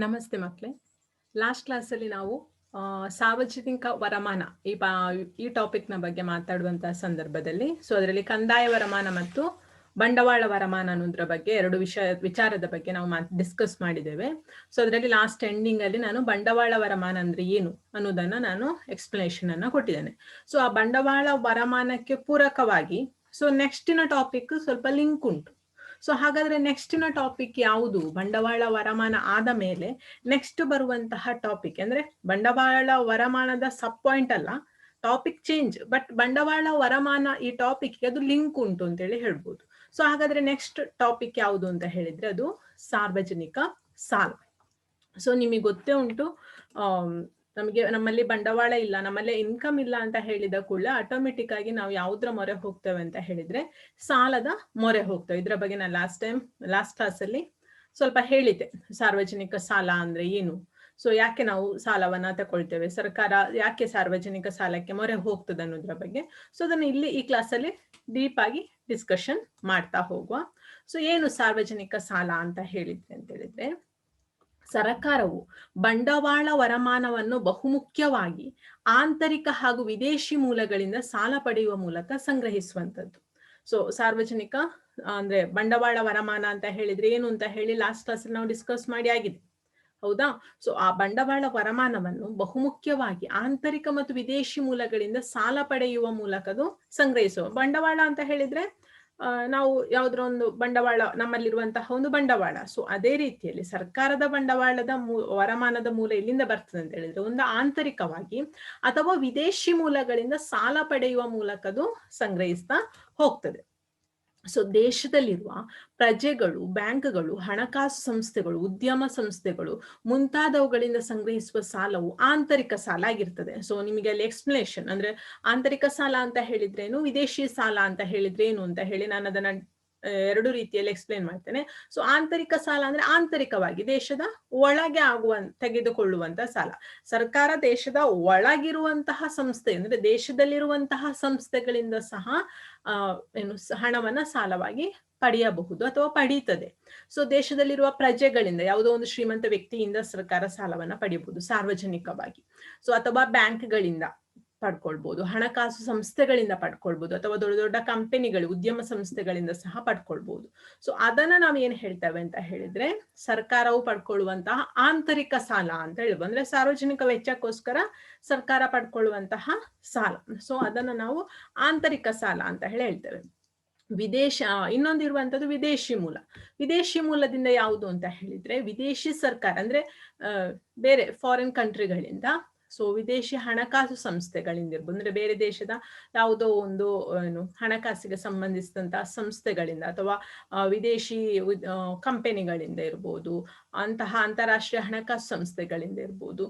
ನಮಸ್ತೆ ಮಕ್ಕಳೇ. ಲಾಸ್ಟ್ ಕ್ಲಾಸಲ್ಲಿ ನಾವು ಸಾರ್ವಜನಿಕ ವರಮಾನ ಈ ಟಾಪಿಕ್ನ ಬಗ್ಗೆ ಮಾತಾಡುವಂತಹ ಸಂದರ್ಭದಲ್ಲಿ ಅದರಲ್ಲಿ ಕಂದಾಯ ವರಮಾನ ಮತ್ತು ಬಂಡವಾಳ ವರಮಾನ ಅನ್ನೋದ್ರ ಬಗ್ಗೆ ಎರಡು ವಿಚಾರದ ಬಗ್ಗೆ ನಾವು ಡಿಸ್ಕಸ್ ಮಾಡಿದ್ದೇವೆ. ಅದರಲ್ಲಿ ಲಾಸ್ಟ್ ಎಂಡಿಂಗ್ ಅಲ್ಲಿ ನಾನು ಬಂಡವಾಳ ವರಮಾನ ಅಂದ್ರೆ ಏನು ಅನ್ನೋದನ್ನ ನಾನು ಎಕ್ಸ್ಪ್ಲನೇಷನ್ ಅನ್ನ ಕೊಟ್ಟಿದ್ದೇನೆ. ಆ ಬಂಡವಾಳ ವರಮಾನಕ್ಕೆ ಪೂರಕವಾಗಿ ನೆಕ್ಸ್ಟಿನ ಟಾಪಿಕ್ ಸ್ವಲ್ಪ ಲಿಂಕ್ ಉಂಟು. ಹಾಗಾದ್ರೆ ನೆಕ್ಸ್ಟಿನ ಟಾಪಿಕ್ ಯಾವುದು? ಬಂಡವಾಳ ವರಮಾನ ಆದ ಮೇಲೆ ನೆಕ್ಸ್ಟ್ ಬರುವಂತಹ ಟಾಪಿಕ್ ಅಂದ್ರೆ ಬಂಡವಾಳ ವರಮಾನದ ಸಬ್ ಪಾಯಿಂಟ್ ಅಲ್ಲ, ಟಾಪಿಕ್ ಚೇಂಜ್, ಬಟ್ ಬಂಡವಾಳ ವರಮಾನ ಈ ಟಾಪಿಕ್ ಅದು ಲಿಂಕ್ ಉಂಟು ಅಂತ ಹೇಳಿ ಹೇಳ್ಬೋದು. ಹಾಗಾದ್ರೆ ನೆಕ್ಸ್ಟ್ ಟಾಪಿಕ್ ಯಾವುದು ಅಂತ ಹೇಳಿದ್ರೆ ಅದು ಸಾರ್ವಜನಿಕ ಸಾಲ. ನಿಮಗೆ ಗೊತ್ತೇ ಉಂಟು, ನಮ್ಮಲ್ಲಿ ಬಂಡವಾಳ ಇಲ್ಲ, ನಮ್ಮಲ್ಲಿ ಇನ್ಕಮ್ ಇಲ್ಲ ಅಂತ ಹೇಳಿದ ಕೂಡಲೇ ಆಟೋಮೆಟಿಕ್ ಆಗಿ ನಾವು ಯಾವುದ್ರ ಮೊರೆ ಹೋಗ್ತೇವೆ ಅಂತ ಹೇಳಿದ್ರೆ ಸಾಲದ ಮೊರೆ ಹೋಗ್ತೇವೆ. ಇದ್ರ ಬಗ್ಗೆ ನಾನು ಲಾಸ್ಟ್ ಕ್ಲಾಸ್ ಅಲ್ಲಿ ಸ್ವಲ್ಪ ಹೇಳಿದ್ದೆ, ಸಾರ್ವಜನಿಕ ಸಾಲ ಅಂದ್ರೆ ಏನು, ಯಾಕೆ ನಾವು ಸಾಲವನ್ನ ತಗೊಳ್ತೇವೆ, ಸರ್ಕಾರ ಯಾಕೆ ಸಾರ್ವಜನಿಕ ಸಾಲಕ್ಕೆ ಮೊರೆ ಹೋಗ್ತದೆ ಅನ್ನೋದ್ರ ಬಗ್ಗೆ. ಅದನ್ನ ಇಲ್ಲಿ ಈ ಕ್ಲಾಸ್ ಅಲ್ಲಿ ಡೀಪ್ ಆಗಿ ಡಿಸ್ಕಷನ್ ಮಾಡ್ತಾ ಹೋಗುವ. ಏನು ಸಾರ್ವಜನಿಕ ಸಾಲ ಅಂತ ಹೇಳಿದ್ರೆ ಸರ್ಕಾರವು ಬಂಡವಾಳ ವರಮಾನವನ್ನು ಬಹುಮುಖ್ಯವಾಗಿ ಆಂತರಿಕ ಹಾಗೂ ವಿದೇಶಿ ಮೂಲಗಳಿಂದ ಸಾಲ ಪಡೆಯುವ ಮೂಲಕ ಸಂಗ್ರಹಿಸುವಂಥದ್ದು. ಸಾರ್ವಜನಿಕ ಅಂದ್ರೆ ಬಂಡವಾಳ ವರಮಾನ ಅಂತ ಹೇಳಿದ್ರೆ ಏನು ಅಂತ ಹೇಳಿ ಲಾಸ್ಟ್ ಕ್ಲಾಸ್ ನಾವು ಡಿಸ್ಕಸ್ ಮಾಡಿ ಆಗಿದೆ, ಹೌದಾ? ಆ ಬಂಡವಾಳ ವರಮಾನವನ್ನು ಬಹುಮುಖ್ಯವಾಗಿ ಆಂತರಿಕ ಮತ್ತು ವಿದೇಶಿ ಮೂಲಗಳಿಂದ ಸಾಲ ಪಡೆಯುವ ಮೂಲಕದು ಸಂಗ್ರಹಿಸುವ. ಬಂಡವಾಳ ಅಂತ ಹೇಳಿದ್ರೆ ನಾವು ಯಾವುದ್ರ ಒಂದು ಬಂಡವಾಳ, ನಮ್ಮಲ್ಲಿರುವಂತಹ ಒಂದು ಬಂಡವಾಳ. ಅದೇ ರೀತಿಯಲ್ಲಿ ಸರ್ಕಾರದ ಬಂಡವಾಳದ ವರಮಾನದ ಮೂಲ ಎಲ್ಲಿಂದ ಬರ್ತದೆ ಅಂತ ಹೇಳಿದ್ರೆ ಒಂದು ಆಂತರಿಕವಾಗಿ ಅಥವಾ ವಿದೇಶಿ ಮೂಲಗಳಿಂದ ಸಾಲ ಪಡೆಯುವ ಮೂಲಕದು ಸಂಗ್ರಹಿಸ್ತಾ ಹೋಗ್ತದೆ. ದೇಶದಲ್ಲಿರುವ ಪ್ರಜೆಗಳು, ಬ್ಯಾಂಕ್ಗಳು, ಹಣಕಾಸು ಸಂಸ್ಥೆಗಳು, ಉದ್ಯಮ ಸಂಸ್ಥೆಗಳು ಮುಂತಾದವುಗಳಿಂದ ಸಂಗ್ರಹಿಸುವ ಸಾಲವು ಆಂತರಿಕ ಸಾಲ ಆಗಿರ್ತದೆ. ನಿಮಗೆ ಅಲ್ಲಿ ಎಕ್ಸ್ಪ್ಲನೇಷನ್ ಅಂದ್ರೆ ಆಂತರಿಕ ಸಾಲ ಅಂತ ಹೇಳಿದ್ರೇನು, ವಿದೇಶಿ ಸಾಲ ಅಂತ ಹೇಳಿದ್ರೇನು ಅಂತ ಹೇಳಿ ನಾನು ಅದನ್ನ ಎರಡು ರೀತಿಯಲ್ಲಿ ಎಕ್ಸ್ಪ್ಲೇನ್ ಮಾಡ್ತೇನೆ. ಆಂತರಿಕ ಸಾಲ ಅಂದ್ರೆ ಆಂತರಿಕವಾಗಿ ದೇಶದ ಒಳಗೆ ತೆಗೆದುಕೊಳ್ಳುವಂತಹ ಸಾಲ. ಸರ್ಕಾರ ದೇಶದ ಒಳಗಿರುವಂತಹ ಸಂಸ್ಥೆ ಅಂದ್ರೆ ದೇಶದಲ್ಲಿರುವಂತಹ ಸಂಸ್ಥೆಗಳಿಂದ ಸಹ ಹಣವನ್ನ ಸಾಲವಾಗಿ ಪಡೆಯಬಹುದು ಅಥವಾ ಪಡೀತದೆ. ದೇಶದಲ್ಲಿರುವ ಪ್ರಜೆಗಳಿಂದ, ಯಾವುದೋ ಒಂದು ಶ್ರೀಮಂತ ವ್ಯಕ್ತಿಯಿಂದ ಸರ್ಕಾರ ಸಾಲವನ್ನ ಪಡೆಯಬಹುದು ಸಾರ್ವಜನಿಕವಾಗಿ. ಅಥವಾ ಬ್ಯಾಂಕ್ಗಳಿಂದ ಪಡ್ಕೊಳ್ಬಹುದು, ಹಣಕಾಸು ಸಂಸ್ಥೆಗಳಿಂದ ಪಡ್ಕೊಳ್ಬಹುದು, ಅಥವಾ ದೊಡ್ಡ ದೊಡ್ಡ ಕಂಪನಿಗಳು, ಉದ್ಯಮ ಸಂಸ್ಥೆಗಳಿಂದ ಸಹ ಪಡ್ಕೊಳ್ಬಹುದು. ಅದನ್ನ ನಾವು ಏನ್ ಹೇಳ್ತೇವೆ ಅಂತ ಹೇಳಿದ್ರೆ ಸರ್ಕಾರವು ಪಡ್ಕೊಳ್ಳುವಂತಹ ಆಂತರಿಕ ಸಾಲ ಅಂತ ಹೇಳ್ಬೋದು. ಅಂದ್ರೆ ಸಾರ್ವಜನಿಕ ವೆಚ್ಚಕ್ಕೋಸ್ಕರ ಸರ್ಕಾರ ಪಡ್ಕೊಳ್ಳುವಂತಹ ಸಾಲ. ಅದನ್ನ ನಾವು ಆಂತರಿಕ ಸಾಲ ಅಂತ ಹೇಳ್ತೇವೆ. ಇನ್ನೊಂದಿರುವಂತದ್ದು ವಿದೇಶಿ ಮೂಲ. ವಿದೇಶಿ ಮೂಲದಿಂದ ಯಾವುದು ಅಂತ ಹೇಳಿದ್ರೆ ವಿದೇಶಿ ಸರ್ಕಾರ ಅಂದ್ರೆ ಬೇರೆ ಫಾರಿನ್ ಕಂಟ್ರಿಗಳಿಂದ, ವಿದೇಶಿ ಹಣಕಾಸು ಸಂಸ್ಥೆಗಳಿಂದ ಇರ್ಬೋದು, ಅಂದ್ರೆ ಬೇರೆ ದೇಶದ ಯಾವುದೋ ಒಂದು ಹಣಕಾಸಿಗೆ ಸಂಬಂಧಿಸಿದಂತಹ ಸಂಸ್ಥೆಗಳಿಂದ ಅಥವಾ ವಿದೇಶಿ ಕಂಪನಿಗಳಿಂದ ಇರ್ಬೋದು, ಅಂತಹ ಅಂತಾರಾಷ್ಟ್ರೀಯ ಹಣಕಾಸು ಸಂಸ್ಥೆಗಳಿಂದ ಇರ್ಬೋದು.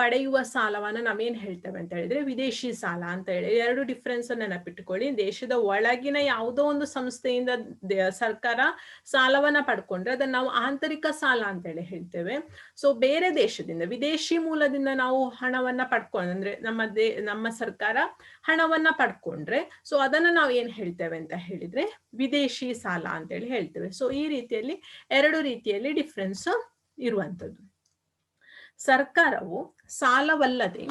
ಪಡೆಯುವ ಸಾಲವನ್ನ ನಾವೇನ್ ಹೇಳ್ತೇವೆ ಅಂತ ಹೇಳಿದ್ರೆ ವಿದೇಶಿ ಸಾಲ ಅಂತ ಹೇಳಿ. ಎರಡು ಡಿಫ್ರೆನ್ಸ್ ಅನ್ನ ನೆನಪಿಟ್ಟುಕೊಳ್ಳಿ. ದೇಶದ ಒಳಗಿನ ಯಾವುದೋ ಒಂದು ಸಂಸ್ಥೆಯಿಂದ ಸರ್ಕಾರ ಸಾಲವನ್ನ ಪಡ್ಕೊಂಡ್ರೆ ಅದನ್ನ ನಾವು ಆಂತರಿಕ ಸಾಲ ಅಂತ ಹೇಳಿ ಹೇಳ್ತೇವೆ. ಬೇರೆ ದೇಶದಿಂದ, ವಿದೇಶಿ ಮೂಲದಿಂದ ನಾವು ಹಣವನ್ನ ಅಂದ್ರೆ ನಮ್ಮ ಸರ್ಕಾರ ಹಣವನ್ನ ಪಡ್ಕೊಂಡ್ರೆ ಅದನ್ನ ನಾವು ಏನ್ ಹೇಳ್ತೇವೆ ಅಂತ ಹೇಳಿದ್ರೆ ವಿದೇಶಿ ಸಾಲ ಅಂತ ಹೇಳಿ ಹೇಳ್ತೇವೆ. ಈ ರೀತಿಯಲ್ಲಿ ಎರಡು ರೀತಿಯಲ್ಲಿ ಡಿಫ್ರೆನ್ಸ್ ಇರುವಂತದ್ದು. ಸರ್ಕಾರವು ಸಾಲವಲ್ಲದೆ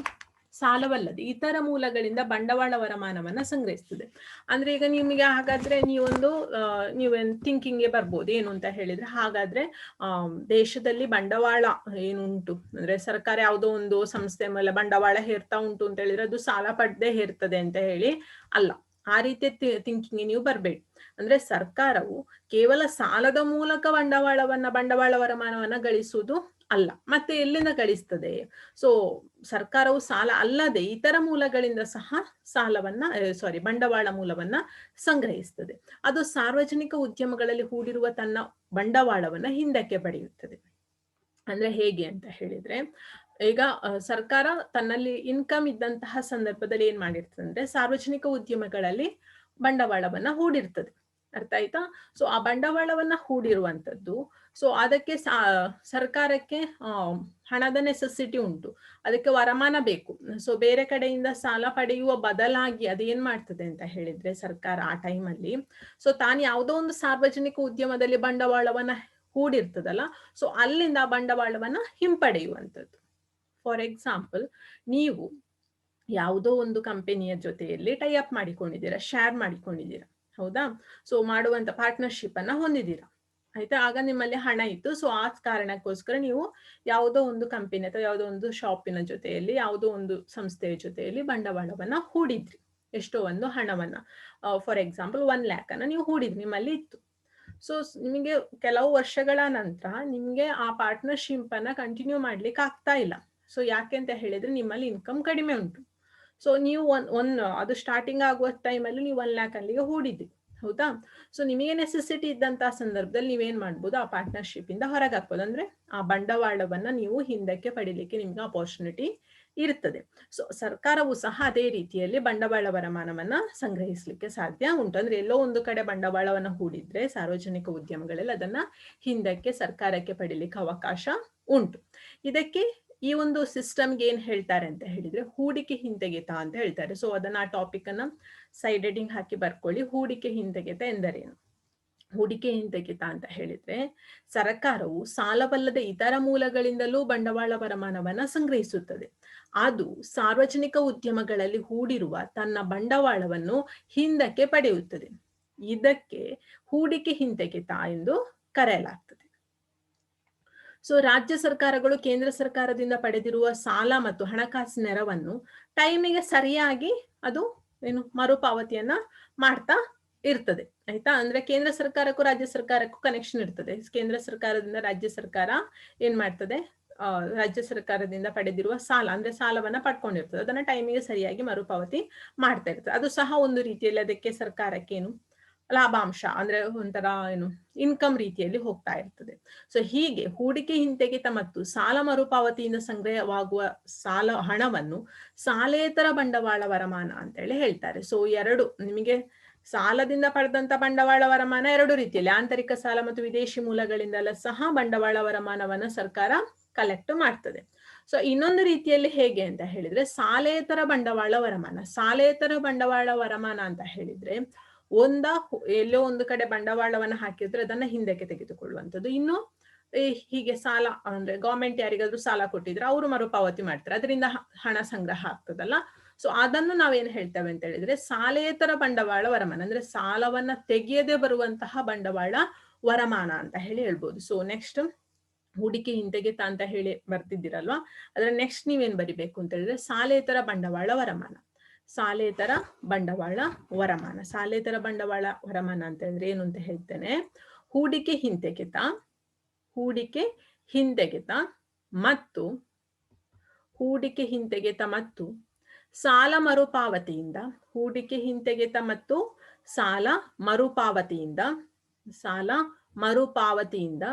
ಇತರ ಮೂಲಗಳಿಂದ ಬಂಡವಾಳ ವರಮಾನವನ್ನ ಸಂಗ್ರಹಿಸ್ತದೆ. ಅಂದ್ರೆ ಈಗ ನಿಮಗೆ ಹಾಗಾದ್ರೆ ನೀವೇನ್ ಥಿಂಕಿಂಗ್ಗೆ ಬರ್ಬೋದು, ಏನು ಅಂತ ಹೇಳಿದ್ರೆ ಹಾಗಾದ್ರೆ ದೇಶದಲ್ಲಿ ಬಂಡವಾಳ ಏನುಂಟು ಅಂದ್ರೆ ಸರ್ಕಾರ ಯಾವುದೋ ಒಂದು ಸಂಸ್ಥೆ ಮೇಲೆ ಬಂಡವಾಳ ಹೇರ್ತಾ ಉಂಟು ಅಂತ ಹೇಳಿದ್ರೆ ಅದು ಸಾಲ ಪಡೆದೇ ಹೇರ್ತದೆ ಅಂತ ಹೇಳಿ ಅಲ್ಲ. ಆ ರೀತಿಯ ಥಿಂಕಿಂಗ್ ನೀವು ಬರ್ಬೇಡಿ. ಅಂದ್ರೆ ಸರ್ಕಾರವು ಕೇವಲ ಸಾಲದ ಮೂಲಕ ಬಂಡವಾಳ ವರಮಾನವನ್ನ ಗಳಿಸುವುದು ಅಲ್ಲ. ಮತ್ತೆ ಎಲ್ಲಿಂದ ಗಳಿಸ್ತದೆ? ಸರ್ಕಾರವು ಸಾಲ ಅಲ್ಲದೆ ಇತರ ಮೂಲಗಳಿಂದ ಸಹ ಬಂಡವಾಳ ಮೂಲವನ್ನ ಸಂಗ್ರಹಿಸ್ತದೆ. ಅದು ಸಾರ್ವಜನಿಕ ಉದ್ಯಮಗಳಲ್ಲಿ ಹೂಡಿರುವ ತನ್ನ ಬಂಡವಾಳವನ್ನ ಹಿಂದಕ್ಕೆ ಪಡೆಯುತ್ತದೆ. ಅಂದ್ರೆ ಹೇಗೆ ಅಂತ ಹೇಳಿದ್ರೆ ಈಗ ಸರ್ಕಾರ ತನ್ನಲ್ಲಿ ಇನ್ಕಮ್ ಇದ್ದಂತಹ ಸಂದರ್ಭದಲ್ಲಿ ಏನ್ ಮಾಡಿರ್ತದೆ ಅಂದ್ರೆ ಸಾರ್ವಜನಿಕ ಉದ್ಯಮಗಳಲ್ಲಿ ಬಂಡವಾಳವನ್ನ ಹೂಡಿರ್ತದೆ. ಅರ್ಥ ಆಯ್ತಾ? ಆ ಬಂಡವಾಳವನ್ನ ಹೂಡಿರುವಂತದ್ದು, ಅದಕ್ಕೆ ಸರ್ಕಾರಕ್ಕೆ ಹಣದ ನೆಸೆಸಿಟಿ ಉಂಟು, ಅದಕ್ಕೆ ವರಮಾನ ಬೇಕು. ಬೇರೆ ಕಡೆಯಿಂದ ಸಾಲ ಪಡೆಯುವ ಬದಲಾಗಿ ಅದೇನ್ ಮಾಡ್ತದೆ ಅಂತ ಹೇಳಿದ್ರೆ ಸರ್ಕಾರ ಆ ಟೈಮಲ್ಲಿ ತಾನು ಯಾವುದೋ ಒಂದು ಸಾರ್ವಜನಿಕ ಉದ್ಯಮದಲ್ಲಿ ಬಂಡವಾಳವನ್ನ ಹೂಡಿರ್ತದಲ್ಲ, ಸೊ ಅಲ್ಲಿಂದ ಆ ಬಂಡವಾಳವನ್ನ ಹಿಂಪಡೆಯುವಂಥದ್ದು. ಫಾರ್ ಎಕ್ಸಾಂಪಲ್, ನೀವು ಯಾವುದೋ ಒಂದು ಕಂಪನಿಯ ಜೊತೆಯಲ್ಲಿ ಟೈ ಅಪ್ ಮಾಡಿಕೊಂಡಿದ್ದೀರಾ, ಶೇರ್ ಮಾಡಿಕೊಂಡಿದ್ದೀರಾ, ಹೌದಾ? ಸೊ ಮಾಡುವಂತ ಪಾರ್ಟ್ನರ್ಶಿಪ್ ಅನ್ನ ಹೊಂದಿದ್ದೀರಾ, ಆಯ್ತಾ? ಆಗ ನಿಮ್ಮಲ್ಲಿ ಹಣ ಇತ್ತು, ಸೊ ಆ ಕಾರಣಕ್ಕೋಸ್ಕರ ನೀವು ಯಾವುದೋ ಒಂದು ಕಂಪನಿ ಅಥವಾ ಯಾವುದೋ ಒಂದು ಶಾಪಿನ ಜೊತೆಯಲ್ಲಿ, ಯಾವುದೋ ಒಂದು ಸಂಸ್ಥೆಯ ಜೊತೆಯಲ್ಲಿ ಬಂಡವಾಳವನ್ನ ಹೂಡಿದ್ರಿ, ಎಷ್ಟೋ ಒಂದು ಹಣವನ್ನ, ಫಾರ್ ಎಕ್ಸಾಂಪಲ್ 1 lakh ಅನ್ನ ನೀವು ಹೂಡಿದ್ರಿ, ನಿಮ್ಮಲ್ಲಿ ಇತ್ತು. ಸೊ ನಿಮಗೆ ಕೆಲವು ವರ್ಷಗಳ ನಂತರ ನಿಮ್ಗೆ ಆ ಪಾರ್ಟ್ನರ್ಶಿಪ್ ಅನ್ನ ಕಂಟಿನ್ಯೂ ಮಾಡ್ಲಿಕ್ಕೆ ಆಗ್ತಾ ಇಲ್ಲ. ಸೊ ಯಾಕೆ ಅಂತ ಹೇಳಿದ್ರೆ ನಿಮ್ಮಲ್ಲಿ ಇನ್ಕಮ್ ಕಡಿಮೆ ಉಂಟು. ಸೊ ನೀವು ಅದು ಸ್ಟಾರ್ಟಿಂಗ್ ಆಗುವ ಟೈಮಲ್ಲಿ ನೀವು 1 lakh ಅಲ್ಲಿಗೆ ಹೂಡಿದ್ರಿ, ಹೌದಾ? ಸೊ ನಿಮಗೆ ನೆಸೆಸಿಟಿ ಇದ್ದಂತಹ ಸಂದರ್ಭದಲ್ಲಿ ನೀವೇನ್ ಮಾಡ್ಬೋದು, ಆ ಪಾರ್ಟ್ನರ್ಶಿಪ್ ಇಂದ ಹೊರಗೆ ಹಾಕ್ಬೋದು. ಅಂದ್ರೆ ಆ ಬಂಡವಾಳವನ್ನ ನೀವು ಹಿಂದಕ್ಕೆ ಪಡಿಲಿಕ್ಕೆ ನಿಮ್ಗೆ ಅಪಾರ್ಚುನಿಟಿ ಇರ್ತದೆ. ಸೊ ಸರ್ಕಾರವು ಸಹ ಅದೇ ರೀತಿಯಲ್ಲಿ ಬಂಡವಾಳ ವರಮಾನವನ್ನ ಸಂಗ್ರಹಿಸಲಿಕ್ಕೆ ಸಾಧ್ಯ ಉಂಟು. ಅಂದ್ರೆ ಎಲ್ಲೋ ಒಂದು ಕಡೆ ಬಂಡವಾಳವನ್ನ ಹೂಡಿದ್ರೆ ಸಾರ್ವಜನಿಕ ಉದ್ಯಮಗಳಲ್ಲಿ ಅದನ್ನ ಹಿಂದಕ್ಕೆ ಸರ್ಕಾರಕ್ಕೆ ಪಡಿಲಿಕ್ಕೆ ಅವಕಾಶ ಉಂಟು. ಇದಕ್ಕೆ ಈ ಒಂದು ಸಿಸ್ಟಮ್ಗೆ ಏನ್ ಹೇಳ್ತಾರೆ ಅಂತ ಹೇಳಿದ್ರೆ ಹೂಡಿಕೆ ಹಿಂತೆಗೆತ ಅಂತ ಹೇಳ್ತಾರೆ. ಸೊ ಅದನ್ನ ಆ ಟಾಪಿಕ್ ಅನ್ನ ಸೈಡ್ ಹೆಡಿಂಗ್ ಹಾಕಿ ಬರ್ಕೊಳ್ಳಿ. ಹೂಡಿಕೆ ಹಿಂತೆಗೆತ ಎಂದರೇನು? ಹೂಡಿಕೆ ಹಿಂತೆಗೆತ ಅಂತ ಹೇಳಿದ್ರೆ ಸರ್ಕಾರವು ಸಾಲವಲ್ಲದ ಇತರ ಮೂಲಗಳಿಂದಲೂ ಬಂಡವಾಳ ವರಮಾನವನ್ನ ಸಂಗ್ರಹಿಸುತ್ತದೆ. ಅದು ಸಾರ್ವಜನಿಕ ಉದ್ಯಮಗಳಲ್ಲಿ ಹೂಡಿರುವ ತನ್ನ ಬಂಡವಾಳವನ್ನು ಹಿಂದಕ್ಕೆ ಪಡೆಯುತ್ತದೆ. ಇದಕ್ಕೆ ಹೂಡಿಕೆ ಹಿಂತೆಗೆತ ಎಂದು ಕರೆಯಲಾಗ್ತದೆ. ಸೊ ರಾಜ್ಯ ಸರ್ಕಾರಗಳು ಕೇಂದ್ರ ಸರ್ಕಾರದಿಂದ ಪಡೆದಿರುವ ಸಾಲ ಮತ್ತು ಹಣಕಾಸು ನೆರವನ್ನು ಟೈಮಿಗೆ ಸರಿಯಾಗಿ ಅದು ಮರುಪಾವತಿಯನ್ನ ಮಾಡ್ತಾ ಇರ್ತದೆ, ಆಯ್ತಾ? ಅಂದ್ರೆ ಕೇಂದ್ರ ಸರ್ಕಾರಕ್ಕೂ ರಾಜ್ಯ ಸರ್ಕಾರಕ್ಕೂ ಕನೆಕ್ಷನ್ ಇರ್ತದೆ. ಕೇಂದ್ರ ಸರ್ಕಾರದಿಂದ ರಾಜ್ಯ ಸರ್ಕಾರ ಏನ್ ಮಾಡ್ತದೆ, ರಾಜ್ಯ ಸರ್ಕಾರದಿಂದ ಪಡೆದಿರುವ ಸಾಲ ಅಂದ್ರೆ ಸಾಲವನ್ನ ಪಡ್ಕೊಂಡಿರ್ತದೆ, ಅದನ್ನ ಟೈಮಿಗೆ ಸರಿಯಾಗಿ ಮರುಪಾವತಿ ಮಾಡ್ತಾ ಇರ್ತದೆ. ಅದು ಸಹ ಒಂದು ರೀತಿಯಲ್ಲಿ ಅದಕ್ಕೆ ಸರ್ಕಾರಕ್ಕೇನು ಲಾಭಾಂಶ ಅಂದ್ರೆ ಒಂಥರ ಇನ್ಕಮ್ ರೀತಿಯಲ್ಲಿ ಹೋಗ್ತಾ ಇರ್ತದೆ. ಸೊ ಹೀಗೆ ಹೂಡಿಕೆ ಹಿಂತೆಗೆತ ಮತ್ತು ಸಾಲ ಮರುಪಾವತಿಯಿಂದ ಸಂಗ್ರಹವಾಗುವ ಹಣವನ್ನು ಸಾಲೇತರ ಬಂಡವಾಳ ವರಮಾನ ಅಂತ ಹೇಳಿ ಹೇಳ್ತಾರೆ. ಸೊ ಎರಡು ನಿಮಗೆ ಸಾಲದಿಂದ ಪಡೆದಂತ ಬಂಡವಾಳ ವರಮಾನ ಎರಡು ರೀತಿಯಲ್ಲಿ, ಆಂತರಿಕ ಸಾಲ ಮತ್ತು ವಿದೇಶಿ ಮೂಲಗಳಿಂದೆಲ್ಲ ಸಹ ಬಂಡವಾಳ ವರಮಾನವನ್ನ ಸರ್ಕಾರ ಕಲೆಕ್ಟ್ ಮಾಡ್ತದೆ. ಸೊ ಇನ್ನೊಂದು ರೀತಿಯಲ್ಲಿ ಹೇಗೆ ಅಂತ ಹೇಳಿದ್ರೆ ಸಾಲೇತರ ಬಂಡವಾಳ ವರಮಾನ. ಸಾಲೇತರ ಬಂಡವಾಳ ವರಮಾನ ಅಂತ ಹೇಳಿದ್ರೆ ಎಲ್ಲೋ ಒಂದು ಕಡೆ ಬಂಡವಾಳವನ್ನ ಹಾಕಿದ್ರೆ ಅದನ್ನ ಹಿಂದಕ್ಕೆ ತೆಗೆದುಕೊಳ್ಳುವಂಥದ್ದು. ಇನ್ನು ಹೀಗೆ ಸಾಲ ಅಂದ್ರೆ ಗವರ್ಮೆಂಟ್ ಯಾರಿಗಾದ್ರೂ ಸಾಲ ಕೊಟ್ಟಿದ್ರೆ ಅವರು ಮರುಪಾವತಿ ಮಾಡ್ತಾರೆ, ಅದರಿಂದ ಹಣ ಸಂಗ್ರಹ ಆಗ್ತದಲ್ಲ. ಸೊ ಅದನ್ನು ನಾವೇನ್ ಹೇಳ್ತೇವೆ ಅಂತ ಹೇಳಿದ್ರೆ ಸಾಲೇತರ ಬಂಡವಾಳ ವರಮಾನ, ಅಂದ್ರೆ ಸಾಲವನ್ನ ತೆಗೆಯದೆ ಬರುವಂತಹ ಬಂಡವಾಳ ವರಮಾನ ಅಂತ ಹೇಳಿ ಹೇಳ್ಬೋದು. ಸೊ ನೆಕ್ಸ್ಟ್ ಹೂಡಿಕೆ ಹಿಂತೆಗೆತ ಅಂತ ಹೇಳಿ ಬರ್ತಿದ್ದೀರಲ್ವಾ, ಅದ್ರ ನೆಕ್ಸ್ಟ್ ನೀವೇನ್ ಬರಿಬೇಕು ಅಂತ ಹೇಳಿದ್ರೆ ಸಾಲೇತರ ಬಂಡವಾಳ ವರಮಾನ. ಸಾಲೇತರ ಬಂಡವಾಳ ವರಮಾನ. ಸಾಲೇತರ ಬಂಡವಾಳ ವರಮಾನ ಅಂತ ಹೇಳಿದ್ರೆ ಏನು ಅಂತ ಹೇಳ್ತೇನೆ. ಹೂಡಿಕೆ ಹಿಂತೆಗೆತ ಮತ್ತು ಹೂಡಿಕೆ ಹಿಂತೆಗೆತ ಮತ್ತು ಸಾಲ ಮರುಪಾವತಿಯಿಂದ, ಹೂಡಿಕೆ ಹಿಂತೆಗೆತ ಮತ್ತು ಸಾಲ ಮರುಪಾವತಿಯಿಂದ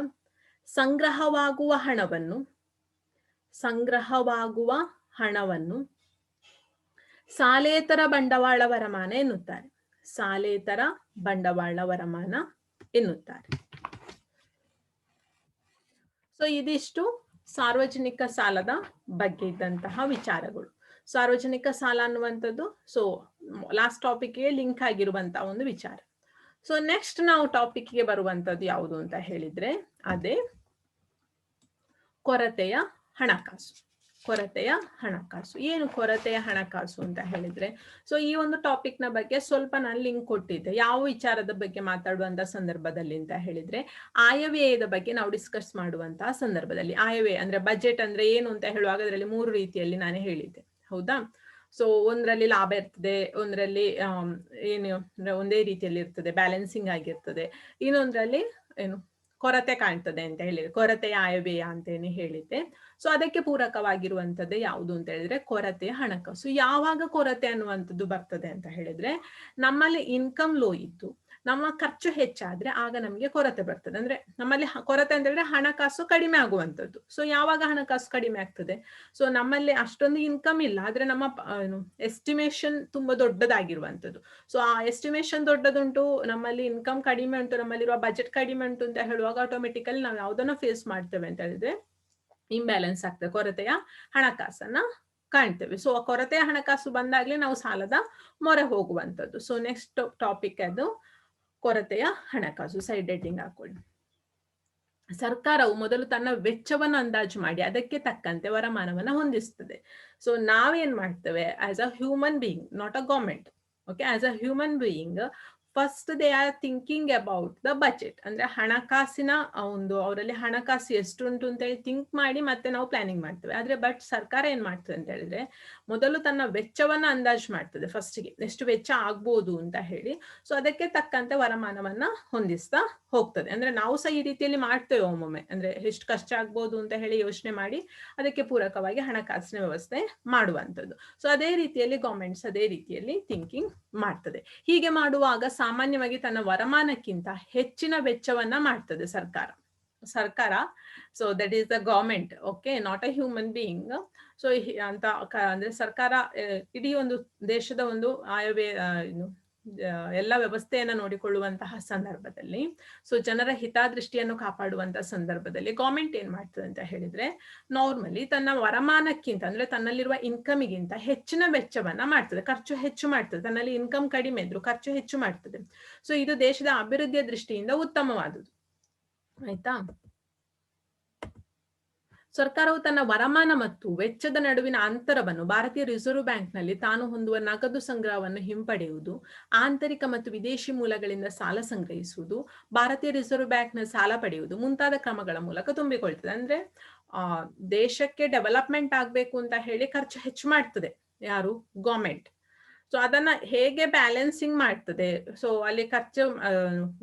ಸಂಗ್ರಹವಾಗುವ ಹಣವನ್ನು ಸಾಲೇತರ ಬಂಡವಾಳ ವರಮಾನ ಎನ್ನುತ್ತಾರೆ. ಸಾಲೇತರ ಬಂಡವಾಳ ವರಮಾನ ಎನ್ನುತ್ತಾರೆ. ಸೊ ಇದಿಷ್ಟು ಸಾರ್ವಜನಿಕ ಸಾಲದ ಬಗ್ಗೆ ಇದ್ದಂತಹ ವಿಚಾರಗಳು. ಸಾರ್ವಜನಿಕ ಸಾಲ ಅನ್ನುವಂಥದ್ದು ಸೊ ಲಾಸ್ಟ್ ಟಾಪಿಕ್ಗೆ ಲಿಂಕ್ ಆಗಿರುವಂತಹ ಒಂದು ವಿಚಾರ. ಸೊ ನೆಕ್ಸ್ಟ್ ನಾವು ಟಾಪಿಕ್ಗೆ ಬರುವಂತದ್ದು ಯಾವುದು ಅಂತ ಹೇಳಿದ್ರೆ ಅದೇ ಕೊರತೆಯ ಹಣಕಾಸು. ಕೊರತೆಯ ಹಣಕಾಸು ಏನು ಕೊರತೆಯ ಹಣಕಾಸು ಅಂತ ಹೇಳಿದ್ರೆ, ಸೊ ಈ ಒಂದು ಟಾಪಿಕ್ ನ ಬಗ್ಗೆ ಸ್ವಲ್ಪ ನಾನು ಲಿಂಕ್ ಕೊಟ್ಟಿದ್ದೆ. ಯಾವ ವಿಚಾರದ ಬಗ್ಗೆ ಮಾತಾಡುವಂತ ಸಂದರ್ಭದಲ್ಲಿ ಅಂತ ಹೇಳಿದ್ರೆ ಆಯವ್ಯಯದ ಬಗ್ಗೆ ನಾವು ಡಿಸ್ಕಸ್ ಮಾಡುವಂತಹ ಸಂದರ್ಭದಲ್ಲಿ, ಆಯವ್ಯಯ ಅಂದ್ರೆ ಬಜೆಟ್ ಅಂದ್ರೆ ಏನು ಅಂತ ಹೇಳುವಾಗ ಅದರಲ್ಲಿ 3 ರೀತಿಯಲ್ಲಿ ನಾನು ಹೇಳಿದ್ದೆ, ಹೌದಾ? ಸೊ ಒಂದರಲ್ಲಿ ಲಾಭ ಇರ್ತದೆ, ಒಂದರಲ್ಲಿ ಏನು ಅಂದ್ರೆ ಒಂದೇ ರೀತಿಯಲ್ಲಿ ಇರ್ತದೆ, ಬ್ಯಾಲೆನ್ಸಿಂಗ್ ಆಗಿರ್ತದೆ, ಇನ್ನೊಂದರಲ್ಲಿ ಕೊರತೆ ಕಾಣ್ತದೆ ಅಂತ ಹೇಳಿದ್ರೆ ಕೊರತೆಯ ಆಯವ್ಯಯ ಅಂತೇನೆ ಹೇಳಿದ್ದೆ. ಸೊ ಅದಕ್ಕೆ ಪೂರಕವಾಗಿರುವಂತದ್ದೇ ಯಾವುದು ಅಂತ ಹೇಳಿದ್ರೆ ಕೊರತೆಯ ಹಣಕಾಸು. ಯಾವಾಗ ಕೊರತೆ ಅನ್ನುವಂಥದ್ದು ಬರ್ತದೆ ಅಂತ ಹೇಳಿದ್ರೆ ನಮ್ಮಲ್ಲಿ ಇನ್ಕಮ್ ಲೋ ಇದ್ದು ನಮ್ಮ ಖರ್ಚು ಹೆಚ್ಚಾದ್ರೆ ಆಗ ನಮಗೆ ಕೊರತೆ ಬರ್ತದೆ. ಅಂದ್ರೆ ನಮ್ಮಲ್ಲಿ ಕೊರತೆ ಅಂತ ಹೇಳಿದ್ರೆ ಹಣಕಾಸು ಕಡಿಮೆ ಆಗುವಂಥದ್ದು. ಸೊ ಯಾವಾಗ ಹಣಕಾಸು ಕಡಿಮೆ ಆಗ್ತದೆ, ಸೊ ನಮ್ಮಲ್ಲಿ ಅಷ್ಟೊಂದು ಇನ್ಕಮ್ ಇಲ್ಲ ಆದ್ರೆ ನಮ್ಮ ಎಸ್ಟಿಮೇಷನ್ ತುಂಬಾ ದೊಡ್ಡದಾಗಿರುವಂಥದ್ದು. ಸೊ ಆ ಎಸ್ಟಿಮೇಷನ್ ದೊಡ್ಡದುಂಟು, ನಮ್ಮಲ್ಲಿ ಇನ್ಕಮ್ ಕಡಿಮೆ ಉಂಟು, ನಮ್ಮಲ್ಲಿರುವ ಬಜೆಟ್ ಕಡಿಮೆ ಉಂಟು ಅಂತ ಹೇಳುವಾಗ ಆಟೋಮೆಟಿಕಲಿ ನಾವು ಯಾವ್ದನ್ನ ಫೇಸ್ ಮಾಡ್ತೇವೆ ಅಂತ ಹೇಳಿದ್ರೆ ಇಂಬ್ಯಾಲೆನ್ಸ್ ಆಗ್ತದೆ, ಕೊರತೆಯ ಹಣಕಾಸನ್ನ ಕಾಣ್ತೇವೆ. ಸೊ ಕೊರತೆಯ ಹಣಕಾಸು ಬಂದಾಗ್ಲೇ ನಾವು ಸಾಲದ ಮೊರೆ ಹೋಗುವಂಥದ್ದು. ಸೊ ನೆಕ್ಸ್ಟ್ ಟಾಪಿಕ್ ಅದು ಕೊರತೆಯ ಹಣಕಾಸು. ಸೈಡ್ ಹೆಡ್ಡಿಂಗ್ ಹಾಕೊಳ್ಳಿ. ಸರ್ಕಾರವು ಮೊದಲು ತನ್ನ ವೆಚ್ಚವನ್ನು ಅಂದಾಜು ಮಾಡಿ ಅದಕ್ಕೆ ತಕ್ಕಂತೆ ವರಮಾನವನ್ನ ಹೊಂದಿಸ್ತದೆ. ಸೊ ನಾವೇನ್ ಮಾಡ್ತೇವೆ as a human being, not a government. Okay, as a human being first they are thinking about the budget. ಅಂದ್ರೆ ಹಣಕಾಸಿನ ಒಂದು ಅವರಲ್ಲಿ ಹಣಕಾಸು ಎಷ್ಟು ಉಂಟು ಅಂತ ಹೇಳಿ ಥಿಂಕ್ ಮಾಡಿ ಮತ್ತೆ ನಾವು ಪ್ಲಾನಿಂಗ್ ಮಾಡ್ತೇವೆ. ಆದ್ರೆ ಬಟ್ ಸರ್ಕಾರ ಏನ್ ಮಾಡ್ತದೆ ಅಂತ ಹೇಳಿದ್ರೆ ಮೊದಲು ತನ್ನ ವೆಚ್ಚವನ್ನ ಅಂದಾಜು ಮಾಡ್ತದೆ ಫಸ್ಟ್ಗೆ, ಎಷ್ಟು ವೆಚ್ಚ ಆಗ್ಬೋದು ಅಂತ ಹೇಳಿ. ಸೊ ಅದಕ್ಕೆ ತಕ್ಕಂತೆ ವರಮಾನವನ್ನ ಹೊಂದಿಸ್ತಾ ಹೋಗ್ತದೆ. ಅಂದ್ರೆ ನಾವು ಸಹ ಈ ರೀತಿಯಲ್ಲಿ ಮಾಡ್ತೇವೆ ಒಮ್ಮೊಮ್ಮೆ, ಅಂದ್ರೆ ಎಷ್ಟು ಖರ್ಚು ಆಗ್ಬೋದು ಅಂತ ಹೇಳಿ ಯೋಚನೆ ಮಾಡಿ ಅದಕ್ಕೆ ಪೂರಕವಾಗಿ ಹಣಕಾಸಿನ ವ್ಯವಸ್ಥೆ ಮಾಡುವಂಥದ್ದು. ಸೊ ಅದೇ ರೀತಿಯಲ್ಲಿ ಗವರ್ಮೆಂಟ್ಸ್ ಅದೇ ರೀತಿಯಲ್ಲಿ ಥಿಂಕಿಂಗ್ ಮಾಡ್ತದೆ. ಹೀಗೆ ಮಾಡುವಾಗ ಸಾಮಾನ್ಯವಾಗಿ ತನ್ನ ವರಮಾನಕ್ಕಿಂತ ಹೆಚ್ಚಿನ ವೆಚ್ಚವನ್ನ ಮಾಡ್ತದೆ ಸರ್ಕಾರ. So that is the government, okay, not a human being. So ಅಂತ ಅಂದ್ರೆ ಸರ್ಕಾರ ಇಡೀ ಒಂದು ದೇಶದ ಒಂದು ಎಲ್ಲ ವ್ಯವಸ್ಥೆಯನ್ನ ನೋಡಿಕೊಳ್ಳುವಂತಹ ಸಂದರ್ಭದಲ್ಲಿ, ಸೊ ಜನರ ಹಿತದೃಷ್ಟಿಯನ್ನು ಕಾಪಾಡುವಂತಹ ಸಂದರ್ಭದಲ್ಲಿ ಗವರ್ಮೆಂಟ್ ಏನ್ ಮಾಡ್ತದೆ ಅಂತ ಹೇಳಿದ್ರೆ ನಾರ್ಮಲಿ ತನ್ನ ವರಮಾನಕ್ಕಿಂತ ಅಂದ್ರೆ ತನ್ನಲ್ಲಿರುವ ಇನ್ಕಮಿಗಿಂತ ಹೆಚ್ಚಿನ ವೆಚ್ಚವನ್ನ ಮಾಡ್ತದೆ, ಖರ್ಚು ಹೆಚ್ಚು ಮಾಡ್ತದೆ. ತನ್ನಲ್ಲಿ ಇನ್ಕಮ್ ಕಡಿಮೆ ಇದ್ರು ಖರ್ಚು ಹೆಚ್ಚು ಮಾಡ್ತದೆ. ಸೊ ಇದು ದೇಶದ ಅಭಿವೃದ್ಧಿಯ ದೃಷ್ಟಿಯಿಂದ ಉತ್ತಮವಾದುದು. ಆಯ್ತಾ? ಸರ್ಕಾರವು ತನ್ನ ವರಮಾನ ಮತ್ತು ವೆಚ್ಚದ ನಡುವಿನ ಅಂತರವನ್ನು ಭಾರತೀಯ ರಿಸರ್ವ್ ಬ್ಯಾಂಕ್ ನಲ್ಲಿ ತಾನು ಹೊಂದುವ ನಗದು ಸಂಗ್ರಹವನ್ನು ಹಿಂಪಡೆಯುವುದು, ಆಂತರಿಕ ಮತ್ತು ವಿದೇಶಿ ಮೂಲಗಳಿಂದ ಸಾಲ ಸಂಗ್ರಹಿಸುವುದು, ಭಾರತೀಯ ರಿಸರ್ವ್ ಬ್ಯಾಂಕ್ ನ ಸಾಲ ಪಡೆಯುವುದು ಮುಂತಾದ ಕ್ರಮಗಳ ಮೂಲಕ ತುಂಬಿಕೊಳ್ತದೆ. ಅಂದ್ರೆ ದೇಶಕ್ಕೆ ಡೆವಲಪ್ಮೆಂಟ್ ಆಗ್ಬೇಕು ಅಂತ ಹೇಳಿ ಖರ್ಚು ಹೆಚ್ಚು ಮಾಡ್ತದೆ ಯಾರು? ಗವರ್ಮೆಂಟ್. ಸೊ ಅದನ್ನ ಹೇಗೆ ಬ್ಯಾಲೆನ್ಸಿಂಗ್ ಮಾಡ್ತದೆ? ಸೊ ಅಲ್ಲಿ ಖರ್ಚು,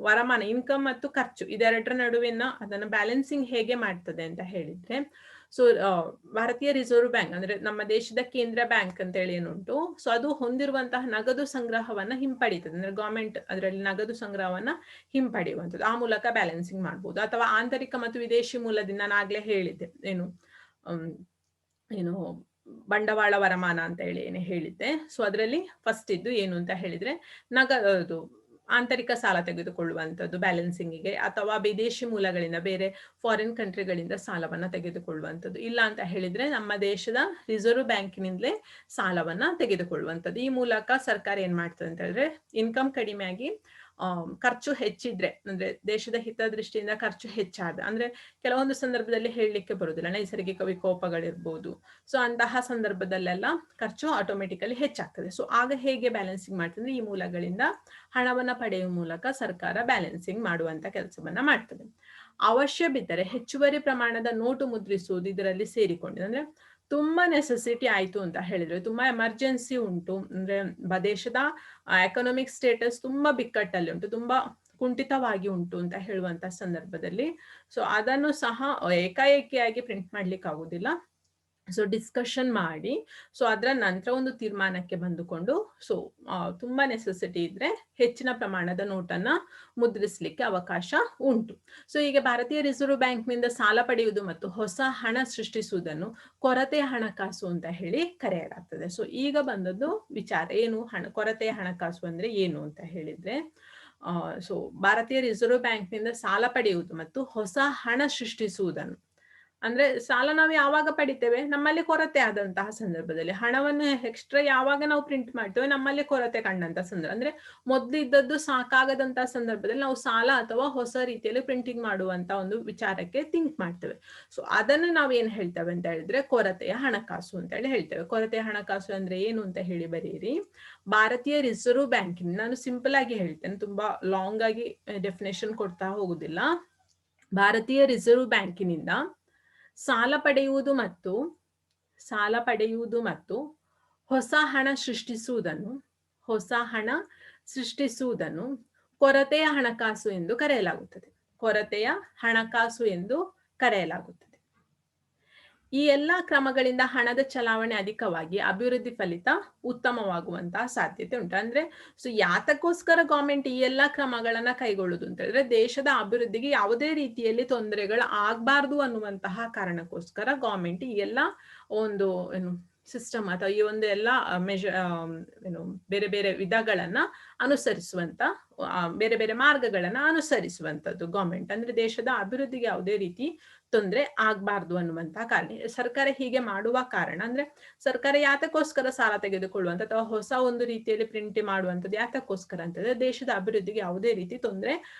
ವರಮಾನ, ಇನ್ಕಮ್ ಮತ್ತು ಖರ್ಚು ಇದೆರಡರ ನಡುವಿನ ಅದನ್ನ ಬ್ಯಾಲೆನ್ಸಿಂಗ್ ಹೇಗೆ ಮಾಡ್ತದೆ ಅಂತ ಹೇಳಿದ್ರೆ, ಸೊ ಭಾರತೀಯ ರಿಸರ್ವ್ ಬ್ಯಾಂಕ್ ಅಂದ್ರೆ ನಮ್ಮ ದೇಶದ ಕೇಂದ್ರ ಬ್ಯಾಂಕ್ ಅಂತ ಹೇಳಿ ಏನುಂಟು, ಸೊ ಅದು ಹೊಂದಿರುವಂತಹ ನಗದು ಸಂಗ್ರಹವನ್ನ ಹಿಂಪಡಿತದೆ. ಅಂದ್ರೆ ಗವರ್ಮೆಂಟ್ ಅದರಲ್ಲಿ ನಗದು ಸಂಗ್ರಹವನ್ನ ಹಿಂಪಡೆಯುವಂಥದ್ದು, ಆ ಮೂಲಕ ಬ್ಯಾಲೆನ್ಸಿಂಗ್ ಮಾಡ್ಬೋದು. ಅಥವಾ ಆಂತರಿಕ ಮತ್ತು ವಿದೇಶಿ ಮೂಲದಿಂದ ನಾನು ಆಗ್ಲೇ ಹೇಳಿದ್ದೆ ಏನು ಬಂಡವಾಳ ವರಮಾನ ಅಂತ ಹೇಳಿ ಏನೇ ಹೇಳಿದ್ದೆ. ಸೊ ಅದರಲ್ಲಿ ಫಸ್ಟ್ ಇದ್ದು ಏನು ಅಂತ ಹೇಳಿದ್ರೆ ನಗದು ಆಂತರಿಕ ಸಾಲ ತೆಗೆದುಕೊಳ್ಳುವಂಥದ್ದು ಬ್ಯಾಲೆನ್ಸಿಂಗಿಗೆ, ಅಥವಾ ವಿದೇಶಿ ಮೂಲಗಳಿಂದ ಬೇರೆ ಫಾರಿನ್ ಕಂಟ್ರಿಗಳಿಂದ ಸಾಲವನ್ನ ತೆಗೆದುಕೊಳ್ಳುವಂಥದ್ದು. ಇಲ್ಲ ಅಂತ ಹೇಳಿದ್ರೆ ನಮ್ಮ ದೇಶದ ರಿಸರ್ವ್ ಬ್ಯಾಂಕಿನಿಂದಲೇ ಸಾಲವನ್ನ ತೆಗೆದುಕೊಳ್ಳುವಂಥದ್ದು. ಈ ಮೂಲಕ ಸರ್ಕಾರ ಏನ್ ಮಾಡ್ತದೆ ಅಂತ ಹೇಳಿದ್ರೆ ಇನ್ಕಮ್ ಕಡಿಮೆಯಾಗಿ ಖರ್ಚು ಹೆಚ್ಚಿದ್ರೆ, ಅಂದ್ರೆ ದೇಶದ ಹಿತದೃಷ್ಟಿಯಿಂದ ಖರ್ಚು ಹೆಚ್ಚಾದ ಅಂದ್ರೆ ಕೆಲವೊಂದು ಸಂದರ್ಭದಲ್ಲಿ ಹೇಳಲಿಕ್ಕೆ ಬರುವುದಿಲ್ಲ, ನೈಸರ್ಗಿಕ ವಿಕೋಪಗಳಿರ್ಬೋದು. ಸೊ ಅಂತಹ ಸಂದರ್ಭದಲ್ಲೆಲ್ಲ ಖರ್ಚು ಆಟೋಮೆಟಿಕಲಿ ಹೆಚ್ಚಾಗ್ತದೆ. ಸೊ ಆಗ ಹೇಗೆ ಬ್ಯಾಲೆನ್ಸಿಂಗ್ ಮಾಡ್ತದೆ? ಈ ಮೂಲಗಳಿಂದ ಹಣವನ್ನ ಪಡೆಯುವ ಮೂಲಕ ಸರ್ಕಾರ ಬ್ಯಾಲೆನ್ಸಿಂಗ್ ಮಾಡುವಂತ ಕೆಲಸವನ್ನ ಮಾಡ್ತದೆ. ಅವಶ್ಯ ಬಿದ್ದರೆ ಹೆಚ್ಚುವರಿ ಪ್ರಮಾಣದ ನೋಟು ಮುದ್ರಿಸುವುದು ಇದರಲ್ಲಿ ಸೇರಿಕೊಂಡಿದೆ. ಅಂದ್ರೆ ತುಂಬಾ ನೆಸೆಸಿಟಿ ಆಯ್ತು ಅಂತ ಹೇಳಿದ್ರೆ, ತುಂಬಾ ಎಮರ್ಜೆನ್ಸಿ ಉಂಟು ಅಂದ್ರೆ ದೇಶದ ಎಕನಾಮಿಕ್ ಸ್ಟೇಟಸ್ ತುಂಬಾ ಬಿಕ್ಕಟ್ಟಲ್ಲಿ ಉಂಟು, ತುಂಬಾ ಕುಂಠಿತವಾಗಿ ಉಂಟು ಅಂತ ಹೇಳುವಂತ ಸಂದರ್ಭದಲ್ಲಿ ಸೊ ಅದನ್ನು ಸಹ ಏಕಾಏಕಿಯಾಗಿ ಪ್ರಿಂಟ್ ಮಾಡ್ಲಿಕ್ಕೆ ಆಗುದಿಲ್ಲ. ಸೊ ಡಿಸ್ಕಷನ್ ಮಾಡಿ ಸೊ ಅದರ ನಂತರ ಒಂದು ತೀರ್ಮಾನಕ್ಕೆ ಬಂದುಕೊಂಡು ಸೊ ತುಂಬಾ ನೆಸೆಸಿಟಿ ಇದ್ರೆ ಹೆಚ್ಚಿನ ಪ್ರಮಾಣದ ನೋಟನ್ನ ಮುದ್ರಿಸಲಿಕ್ಕೆ ಅವಕಾಶ ಉಂಟು. ಸೊ ಈಗ ಭಾರತೀಯ ರಿಸರ್ವ್ ಬ್ಯಾಂಕ್ ನಿಂದ ಸಾಲ ಪಡೆಯುವುದು ಮತ್ತು ಹೊಸ ಹಣ ಸೃಷ್ಟಿಸುವುದನ್ನು ಕೊರತೆಯ ಹಣಕಾಸು ಅಂತ ಹೇಳಿ ಕರೆಯಲಾಗ್ತದೆ. ಸೊ ಈಗ ಬಂದದ್ದು ವಿಚಾರ ಏನು, ಕೊರತೆಯ ಹಣಕಾಸು ಅಂದ್ರೆ ಏನು ಅಂತ ಹೇಳಿದ್ರೆ, ಸೊ ಭಾರತೀಯ ರಿಸರ್ವ್ ಬ್ಯಾಂಕ್ ನಿಂದ ಸಾಲ ಪಡೆಯುವುದು ಮತ್ತು ಹೊಸ ಹಣ ಸೃಷ್ಟಿಸುವುದನ್ನು, ಅಂದ್ರೆ ಸಾಲ ನಾವು ಯಾವಾಗ ಪಡಿತೇವೆ? ನಮ್ಮಲ್ಲಿ ಕೊರತೆ ಆದಂತಹ ಸಂದರ್ಭದಲ್ಲಿ. ಹಣವನ್ನು ಎಕ್ಸ್ಟ್ರಾ ಯಾವಾಗ ನಾವು ಪ್ರಿಂಟ್ ಮಾಡ್ತೇವೆ? ನಮ್ಮಲ್ಲಿ ಕೊರತೆ ಕಂಡಂತ ಸಂದರ್ಭ, ಅಂದ್ರೆ ಮೊದ್ಲು ಇದ್ದದ್ದು ಸಾಕಾಗದಂತಹ ಸಂದರ್ಭದಲ್ಲಿ ನಾವು ಸಾಲ ಅಥವಾ ಹೊಸ ರೀತಿಯಲ್ಲಿ ಪ್ರಿಂಟಿಂಗ್ ಮಾಡುವಂತ ಒಂದು ವಿಚಾರಕ್ಕೆ ಥಿಂಕ್ ಮಾಡ್ತೇವೆ. ಸೊ ಅದನ್ನು ನಾವು ಏನ್ ಹೇಳ್ತೇವೆ ಅಂತ ಹೇಳಿದ್ರೆ ಕೊರತೆಯ ಹಣಕಾಸು ಅಂತ ಹೇಳಿ ಹೇಳ್ತೇವೆ. ಕೊರತೆಯ ಹಣಕಾಸು ಅಂದ್ರೆ ಏನು ಅಂತ ಹೇಳಿ ಬರೀರಿ. ಭಾರತೀಯ ರಿಸರ್ವ್ ಬ್ಯಾಂಕ್, ನಾನು ಸಿಂಪಲ್ ಆಗಿ ಹೇಳ್ತೇನೆ, ತುಂಬಾ ಲಾಂಗ್ ಆಗಿ ಡೆಫಿನೇಷನ್ ಕೊಡ್ತಾ ಹೋಗುದಿಲ್ಲ. ಭಾರತೀಯ ರಿಸರ್ವ್ ಬ್ಯಾಂಕಿನಿಂದ ಸಾಲ ಪಡೆಯುವುದು ಮತ್ತು ಹೊಸ ಹಣ ಸೃಷ್ಟಿಸುವುದನ್ನು ಕೊರತೆಯ ಹಣಕಾಸು ಎಂದು ಕರೆಯಲಾಗುತ್ತದೆ. ಕೊರತೆಯ ಹಣಕಾಸು ಎಂದು ಕರೆಯಲಾಗುತ್ತದೆ. ಈ ಎಲ್ಲಾ ಕ್ರಮಗಳಿಂದ ಹಣದ ಚಲಾವಣೆ ಅಧಿಕವಾಗಿ ಅಭಿವೃದ್ಧಿ ಫಲಿತ ಉತ್ತಮವಾಗುವಂತಹ ಸಾಧ್ಯತೆ ಉಂಟು. ಅಂದ್ರೆ ಸೊ ಯಾತಕ್ಕೋಸ್ಕರ ಗವರ್ಮೆಂಟ್ ಈ ಎಲ್ಲಾ ಕ್ರಮಗಳನ್ನ ಕೈಗೊಳ್ಳುದು ಅಂತ ಹೇಳಿದ್ರೆ ದೇಶದ ಅಭಿವೃದ್ಧಿಗೆ ಯಾವುದೇ ರೀತಿಯಲ್ಲಿ ತೊಂದರೆಗಳು ಆಗ್ಬಾರ್ದು ಅನ್ನುವಂತಹ ಕಾರಣಕ್ಕೋಸ್ಕರ ಗವರ್ಮೆಂಟ್ ಈ ಎಲ್ಲಾ ಒಂದು ಸಿಸ್ಟಮ್ ಅಥವಾ ಈ ಒಂದು ಎಲ್ಲ ಏನು ಬೇರೆ ಬೇರೆ ವಿಧಗಳನ್ನ ಅನುಸರಿಸುವಂತ ಬೇರೆ ಬೇರೆ ಮಾರ್ಗಗಳನ್ನ ಅನುಸರಿಸುವಂತದ್ದು ಗವರ್ಮೆಂಟ್. ಅಂದ್ರೆ ದೇಶದ ಅಭಿವೃದ್ಧಿಗೆ ಯಾವುದೇ ರೀತಿ ತೊಂದರೆ ಆಗ್ಬಾರ್ದು ಅನ್ನುವಂತ ಕಾರಣ ಸರ್ಕಾರ ಹೀಗೆ ಮಾಡುವ ಕಾರಣ. ಅಂದ್ರೆ ಸರ್ಕಾರ ಯಾತಕ್ಕೋಸ್ಕರ ಸಾಲ ತೆಗೆದುಕೊಳ್ಳುವಂತ ಅಥವಾ ಹೊಸ ಒಂದು ರೀತಿಯಲ್ಲಿ ಪ್ರಿಂಟ್ ಮಾಡುವಂಥದ್ದು ಯಾತಕ್ಕೋಸ್ಕರ ಅಂತಂದ್ರೆ ದೇಶದ ಅಭಿವೃದ್ಧಿಗೆ ಯಾವುದೇ ರೀತಿ ತೊಂದರೆ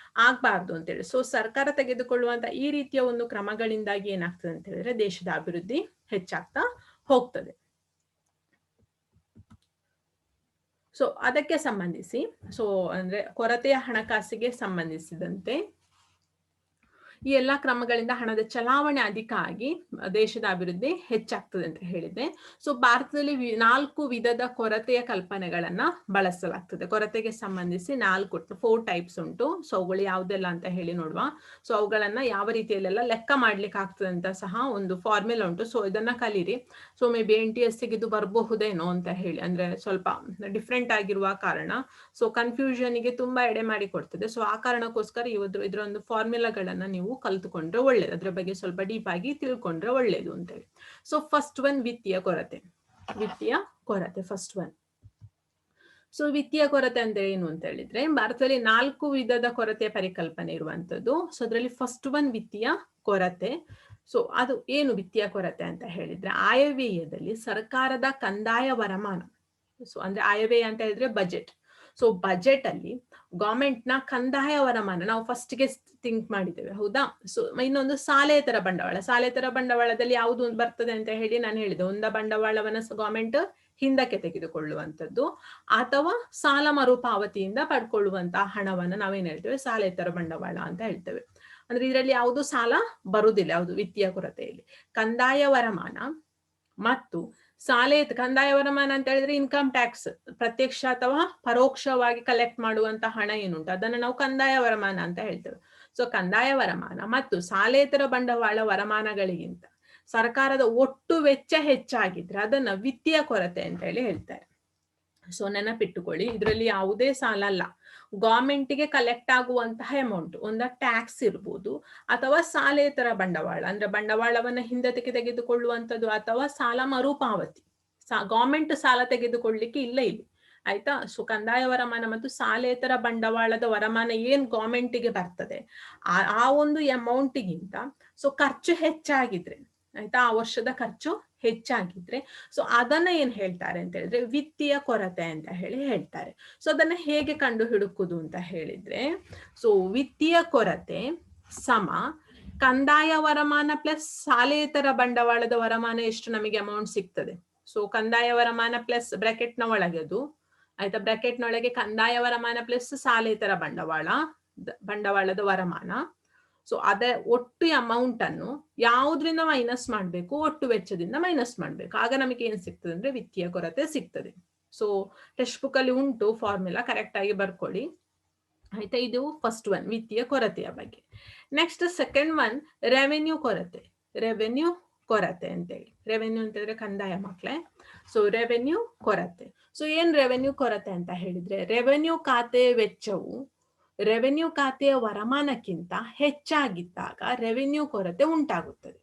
ಆಗ್ಬಾರ್ದು ಅಂತೇಳಿ. ಸೊ ಸರ್ಕಾರ ತೆಗೆದುಕೊಳ್ಳುವಂತ ಈ ರೀತಿಯ ಒಂದು ಕ್ರಮಗಳಿಂದಾಗಿ ಏನಾಗ್ತದೆ ಅಂತ ಹೇಳಿದ್ರೆ ದೇಶದ ಅಭಿವೃದ್ಧಿ ಹೆಚ್ಚಾಗ್ತಾ ಹೋಗ್ತದೆ. ಸೊ ಅದಕ್ಕೆ ಸಂಬಂಧಿಸಿ ಅಂದ್ರೆ ಕೊರತೆಯ ಹಣಕಾಸಿಗೆ ಸಂಬಂಧಿಸಿದಂತೆ ಈ ಎಲ್ಲಾ ಕ್ರಮಗಳಿಂದ ಹಣದ ಚಲಾವಣೆ ಅಧಿಕ ಆಗಿ ದೇಶದ ಅಭಿವೃದ್ಧಿ ಹೆಚ್ಚಾಗ್ತದೆ ಅಂತ ಹೇಳಿದೆ. ಸೊ ಭಾರತದಲ್ಲಿ 4 ವಿಧದ ಕೊರತೆಯ ಕಲ್ಪನೆಗಳನ್ನ ಬಳಸಲಾಗ್ತದೆ. ಕೊರತೆಗೆ ಸಂಬಂಧಿಸಿ 4 ಟೈಪ್ಸ್ ಉಂಟು. ಸೊ ಅವುಗಳು ಯಾವ್ದೆಲ್ಲ ಅಂತ ಹೇಳಿ ನೋಡುವ. ಸೊ ಅವುಗಳನ್ನ ಯಾವ ರೀತಿಯಲ್ಲೆಲ್ಲ ಲೆಕ್ಕ ಮಾಡ್ಲಿಕ್ಕೆ ಆಗ್ತದೆ ಅಂತ ಸಹ ಒಂದು ಫಾರ್ಮುಲಾ ಉಂಟು. ಸೊ ಇದನ್ನ ಕಲೀರಿ. ಸೊ ಮೇ ಬಿ NTS ಗೆ ಇದು ಬರಬಹುದೇನೋ ಅಂತ ಹೇಳಿ, ಅಂದ್ರೆ ಸ್ವಲ್ಪ ಡಿಫ್ರೆಂಟ್ ಆಗಿರುವ ಕಾರಣ ಸೊ ಕನ್ಫ್ಯೂಷನ್ ಗೆ ತುಂಬಾ ಎಡೆ ಮಾಡಿ ಕೊಡ್ತದೆ. ಸೊ ಆ ಕಾರಣಕ್ಕೋಸ್ಕರ ಇದರ ಒಂದು ಫಾರ್ಮುಲಾಗಳನ್ನ ನೀವು ಕಲ್ತುಕೊಂಡ್ರೆ ಒಳ್ಳೇದು, ಅದ್ರ ಬಗ್ಗೆ ಸ್ವಲ್ಪ ಡೀಪ್ ಆಗಿ ತಿಳ್ಕೊಂಡ್ರೆ ಒಳ್ಳೇದು ಅಂತೇಳಿ. ಸೊ ಫಸ್ಟ್ ಒನ್ ವಿತ್ತೀಯ ಕೊರತೆ. First one. ಸೊ ವಿತ್ತೀಯ ಕೊರತೆ ಅಂದ್ರೆ ಏನು ಅಂತ ಹೇಳಿದ್ರೆ ಭಾರತದಲ್ಲಿ 4 ವಿಧದ ಕೊರತೆಯ ಪರಿಕಲ್ಪನೆ ಇರುವಂತದ್ದು. ಸೊ ಅದರಲ್ಲಿ ಫಸ್ಟ್ ಒನ್ ವಿತ್ತೀಯ ಕೊರತೆ. ಸೊ ಅದು ಏನು ವಿತ್ತೀಯ ಕೊರತೆ ಅಂತ ಹೇಳಿದ್ರೆ ಆಯವ್ಯಯದಲ್ಲಿ ಸರ್ಕಾರದ ಕಂದಾಯ ವರಮಾನ. ಸೊ ಅಂದ್ರೆ ಆಯವ್ಯಯ ಅಂತ ಹೇಳಿದ್ರೆ ಬಜೆಟ್. ಸೊ ಬಜೆಟ್ ಅಲ್ಲಿ ಗವರ್ಮೆಂಟ್ ನ ಕಂದಾಯ ವರಮಾನ ನಾವು ಫಸ್ಟ್ ಗೆ ಥಿಂಕ್ ಮಾಡಿದ್ದೇವೆ, ಹೌದಾ? ಸೊ ಇನ್ನೊಂದು ಸಾಲೇತರ ಬಂಡವಾಳ. ಸಾಲೇತರ ಬಂಡವಾಳದಲ್ಲಿ ಯಾವುದು ಬರ್ತದೆ ಅಂತ ಹೇಳಿ ನಾನು ಹೇಳಿದೆ. ಒಂದು ಬಂಡವಾಳವನ್ನ ಗವರ್ಮೆಂಟ್ ಹಿಂದಕ್ಕೆ ತೆಗೆದುಕೊಳ್ಳುವಂಥದ್ದು ಅಥವಾ ಸಾಲ ಮರುಪಾವತಿಯಿಂದ ಪಡ್ಕೊಳ್ಳುವಂತಹ ಹಣವನ್ನ ನಾವೇನ್ ಹೇಳ್ತೇವೆ ಸಾಲೇತರ ಬಂಡವಾಳ ಅಂತ ಹೇಳ್ತೇವೆ. ಅಂದ್ರೆ ಇದರಲ್ಲಿ ಯಾವುದು ಸಾಲ ಬರುವುದಿಲ್ಲ, ಯಾವುದು ವಿತ್ತೀಯ ಕೊರತೆಯಲ್ಲಿ. ಕಂದಾಯ ವರಮಾನ ಮತ್ತು ಕಂದಾಯ ವರಮಾನ ಅಂತ ಹೇಳಿದ್ರೆ ಇನ್ಕಮ್ ಟ್ಯಾಕ್ಸ್, ಪ್ರತ್ಯಕ್ಷ ಅಥವಾ ಪರೋಕ್ಷವಾಗಿ ಕಲೆಕ್ಟ್ ಮಾಡುವಂತ ಹಣ ಏನುಂಟು ಅದನ್ನ ನಾವು ಕಂದಾಯ ವರಮಾನ ಅಂತ ಹೇಳ್ತೇವೆ. ಸೊ ಕಂದಾಯ ವರಮಾನ ಮತ್ತು ಸಾಲೇತರ ಬಂಡವಾಳ ವರಮಾನಗಳಿಗಿಂತ ಸರ್ಕಾರದ ಒಟ್ಟು ವೆಚ್ಚ ಹೆಚ್ಚಾಗಿದ್ರೆ ಅದನ್ನ ವಿತ್ತೀಯ ಕೊರತೆ ಅಂತ ಹೇಳಿ ಹೇಳ್ತಾರೆ. ಸೊ ನೆನಪಿಟ್ಟುಕೊಳ್ಳಿ, ಇದರಲ್ಲಿ ಯಾವುದೇ ಸಾಲ ಅಲ್ಲ, ಗವರ್ಮೆಂಟ್ಗೆ ಕಲೆಕ್ಟ್ ಆಗುವಂತಹ ಅಮೌಂಟ್, ಒಂದ ಟ್ಯಾಕ್ಸ್ ಇರ್ಬೋದು ಅಥವಾ ಸಾಲೇತರ ಬಂಡವಾಳ ಅಂದ್ರೆ ಬಂಡವಾಳವನ್ನ ಹಿಂದಕ್ಕೆ ತೆಗೆದುಕೊಳ್ಳುವಂಥದ್ದು ಅಥವಾ ಸಾಲ ಮರುಪಾವತಿ. ಗವರ್ಮೆಂಟ್ ಸಾಲ ತೆಗೆದುಕೊಳ್ಳಲಿಕ್ಕೆ ಇಲ್ಲ ಇಲ್ಲಿ, ಆಯ್ತಾ? ಸೊ ಕಂದಾಯ ವರಮಾನ ಮತ್ತು ಸಾಲೇತರ ಬಂಡವಾಳದ ವರಮಾನ ಏನ್ ಗವರ್ಮೆಂಟ್ಗೆ ಬರ್ತದೆ ಆ ಒಂದು ಅಮೌಂಟ್ಗಿಂತ ಸೊ ಖರ್ಚು ಹೆಚ್ಚಾಗಿದ್ರೆ, ಆಯ್ತಾ, ಆ ವರ್ಷದ ಖರ್ಚು ಹೆಚ್ಚಾಗಿದ್ರೆ ಸೊ ಅದನ್ನ ಏನ್ ಹೇಳ್ತಾರೆ ಅಂತ ಹೇಳಿದ್ರೆ ವಿತ್ತೀಯ ಕೊರತೆ ಅಂತ ಹೇಳಿ ಹೇಳ್ತಾರೆ. ಸೊ ಅದನ್ನ ಹೇಗೆ ಕಂಡು ಹಿಡುಕುದು ಅಂತ ಹೇಳಿದ್ರೆ ಸೊ ವಿತ್ತೀಯ ಕೊರತೆ ಸಮ ಕಂದಾಯ ವರಮಾನ ಪ್ಲಸ್ ಸಾಲೇತರ ಬಂಡವಾಳದ ವರಮಾನ ಎಷ್ಟು ನಮಗೆ ಅಮೌಂಟ್ ಸಿಗ್ತದೆ. ಸೊ ಕಂದಾಯ ವರಮಾನ ಪ್ಲಸ್ ಬ್ರಾಕೆಟ್ ನ ಒಳಗೆ ಅದು, ಆಯ್ತಾ, ಬ್ರಾಕೆಟ್ ನೊಳಗೆ ಕಂದಾಯ ವರಮಾನ ಪ್ಲಸ್ ಸಾಲೇತರ ಬಂಡವಾಳದ ವರಮಾನ. ಸೊ ಅದ ಒಟ್ಟು ಅಮೌಂಟ್ ಅನ್ನು ಯಾವುದ್ರಿಂದ ಮೈನಸ್ ಮಾಡ್ಬೇಕು, ಒಟ್ಟು ವೆಚ್ಚದಿಂದ ಮೈನಸ್ ಮಾಡ್ಬೇಕು, ಆಗ ನಮಗೆ ಏನ್ ಸಿಗ್ತದೆ ಅಂದ್ರೆ ವಿತ್ತೀಯ ಕೊರತೆ ಸಿಗ್ತದೆ. ಸೊ ಟೆಕ್ಸ್ಟ್ ಬುಕ್ ಅಲ್ಲಿ ಉಂಟು ಫಾರ್ಮುಲಾ, ಕರೆಕ್ಟ್ ಆಗಿ ಬರ್ಕೊಳ್ಳಿ, ಆಯ್ತಾ. ಇದು ಫಸ್ಟ್ ಒನ್ ವಿತ್ತೀಯ ಕೊರತೆಯ ಬಗ್ಗೆ. ನೆಕ್ಸ್ಟ್ ಸೆಕೆಂಡ್ ಒನ್ ರೆವೆನ್ಯೂ ಕೊರತೆ. ರೆವೆನ್ಯೂ ಕೊರತೆ ಅಂತೇಳಿ, ರೆವೆನ್ಯೂ ಅಂತಂದ್ರೆ ಕಂದಾಯ ಮಕ್ಳೇ. ಸೊ ರೆವೆನ್ಯೂ ಕೊರತೆ. ಸೊ ಏನ್ ರೆವೆನ್ಯೂ ಕೊರತೆ ಅಂತ ಹೇಳಿದ್ರೆ ರೆವೆನ್ಯೂ ಖಾತೆ ವೆಚ್ಚವು ರೆವೆನ್ಯೂ ಖಾತೆಯ ವರಮಾನಕ್ಕಿಂತ ಹೆಚ್ಚಾಗಿದ್ದಾಗ ರೆವೆನ್ಯೂ ಕೊರತೆ ಉಂಟಾಗುತ್ತದೆ.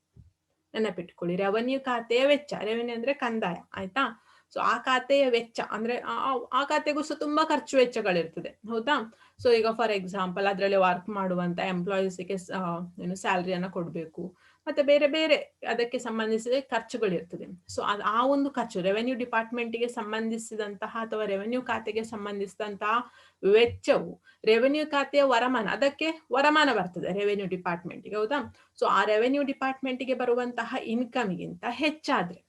ನೆನಪಿಟ್ಕೊಳ್ಳಿ, ರೆವೆನ್ಯೂ ಖಾತೆಯ ವೆಚ್ಚ, ರೆವೆನ್ಯೂ ಅಂದ್ರೆ ಕಂದಾಯ, ಆಯ್ತಾ. ಸೊ ಆ ಖಾತೆಯ ವೆಚ್ಚ ಅಂದ್ರೆ ಆ ಖಾತೆಗೂ ಸಹ ತುಂಬಾ ಖರ್ಚು ವೆಚ್ಚಗಳಿರ್ತದೆ, ಹೌದಾ. ಸೊ ಈಗ ಫಾರ್ ಎಕ್ಸಾಂಪಲ್ ಅದರಲ್ಲಿ ವರ್ಕ್ ಮಾಡುವಂತ ಎಂಪ್ಲಾಯೀಸ್ಗೆ ಏನು ಸ್ಯಾಲರಿಯನ್ನ ಕೊಡ್ಬೇಕು, ಮತ್ತೆ ಬೇರೆ ಬೇರೆ ಅದಕ್ಕೆ ಸಂಬಂಧಿಸಿದ ಖರ್ಚುಗಳಿರ್ತದೆ. ಸೊ ಆ ಒಂದು ಖರ್ಚು ರೆವೆನ್ಯೂ ಡಿಪಾರ್ಟ್ಮೆಂಟ್ಗೆ ಸಂಬಂಧಿಸಿದಂತಹ ಅಥವಾ ರೆವೆನ್ಯೂ ಖಾತೆಗೆ ಸಂಬಂಧಿಸಿದಂತಹ ವೆಚ್ಚವು ರೆವೆನ್ಯೂ ಖಾತೆಯ ವರಮಾನ, ಅದಕ್ಕೆ ವರಮಾನ ಬರ್ತದೆ ರೆವೆನ್ಯೂ ಡಿಪಾರ್ಟ್ಮೆಂಟ್ಗೆ, ಹೌದಾ. ಸೊ ಆ ರೆವೆನ್ಯೂ ಡಿಪಾರ್ಟ್ಮೆಂಟ್ಗೆ ಬರುವಂತಹ ಇನ್ಕಮ್ಗಿಂತ ಹೆಚ್ಚಾದ್ರೆ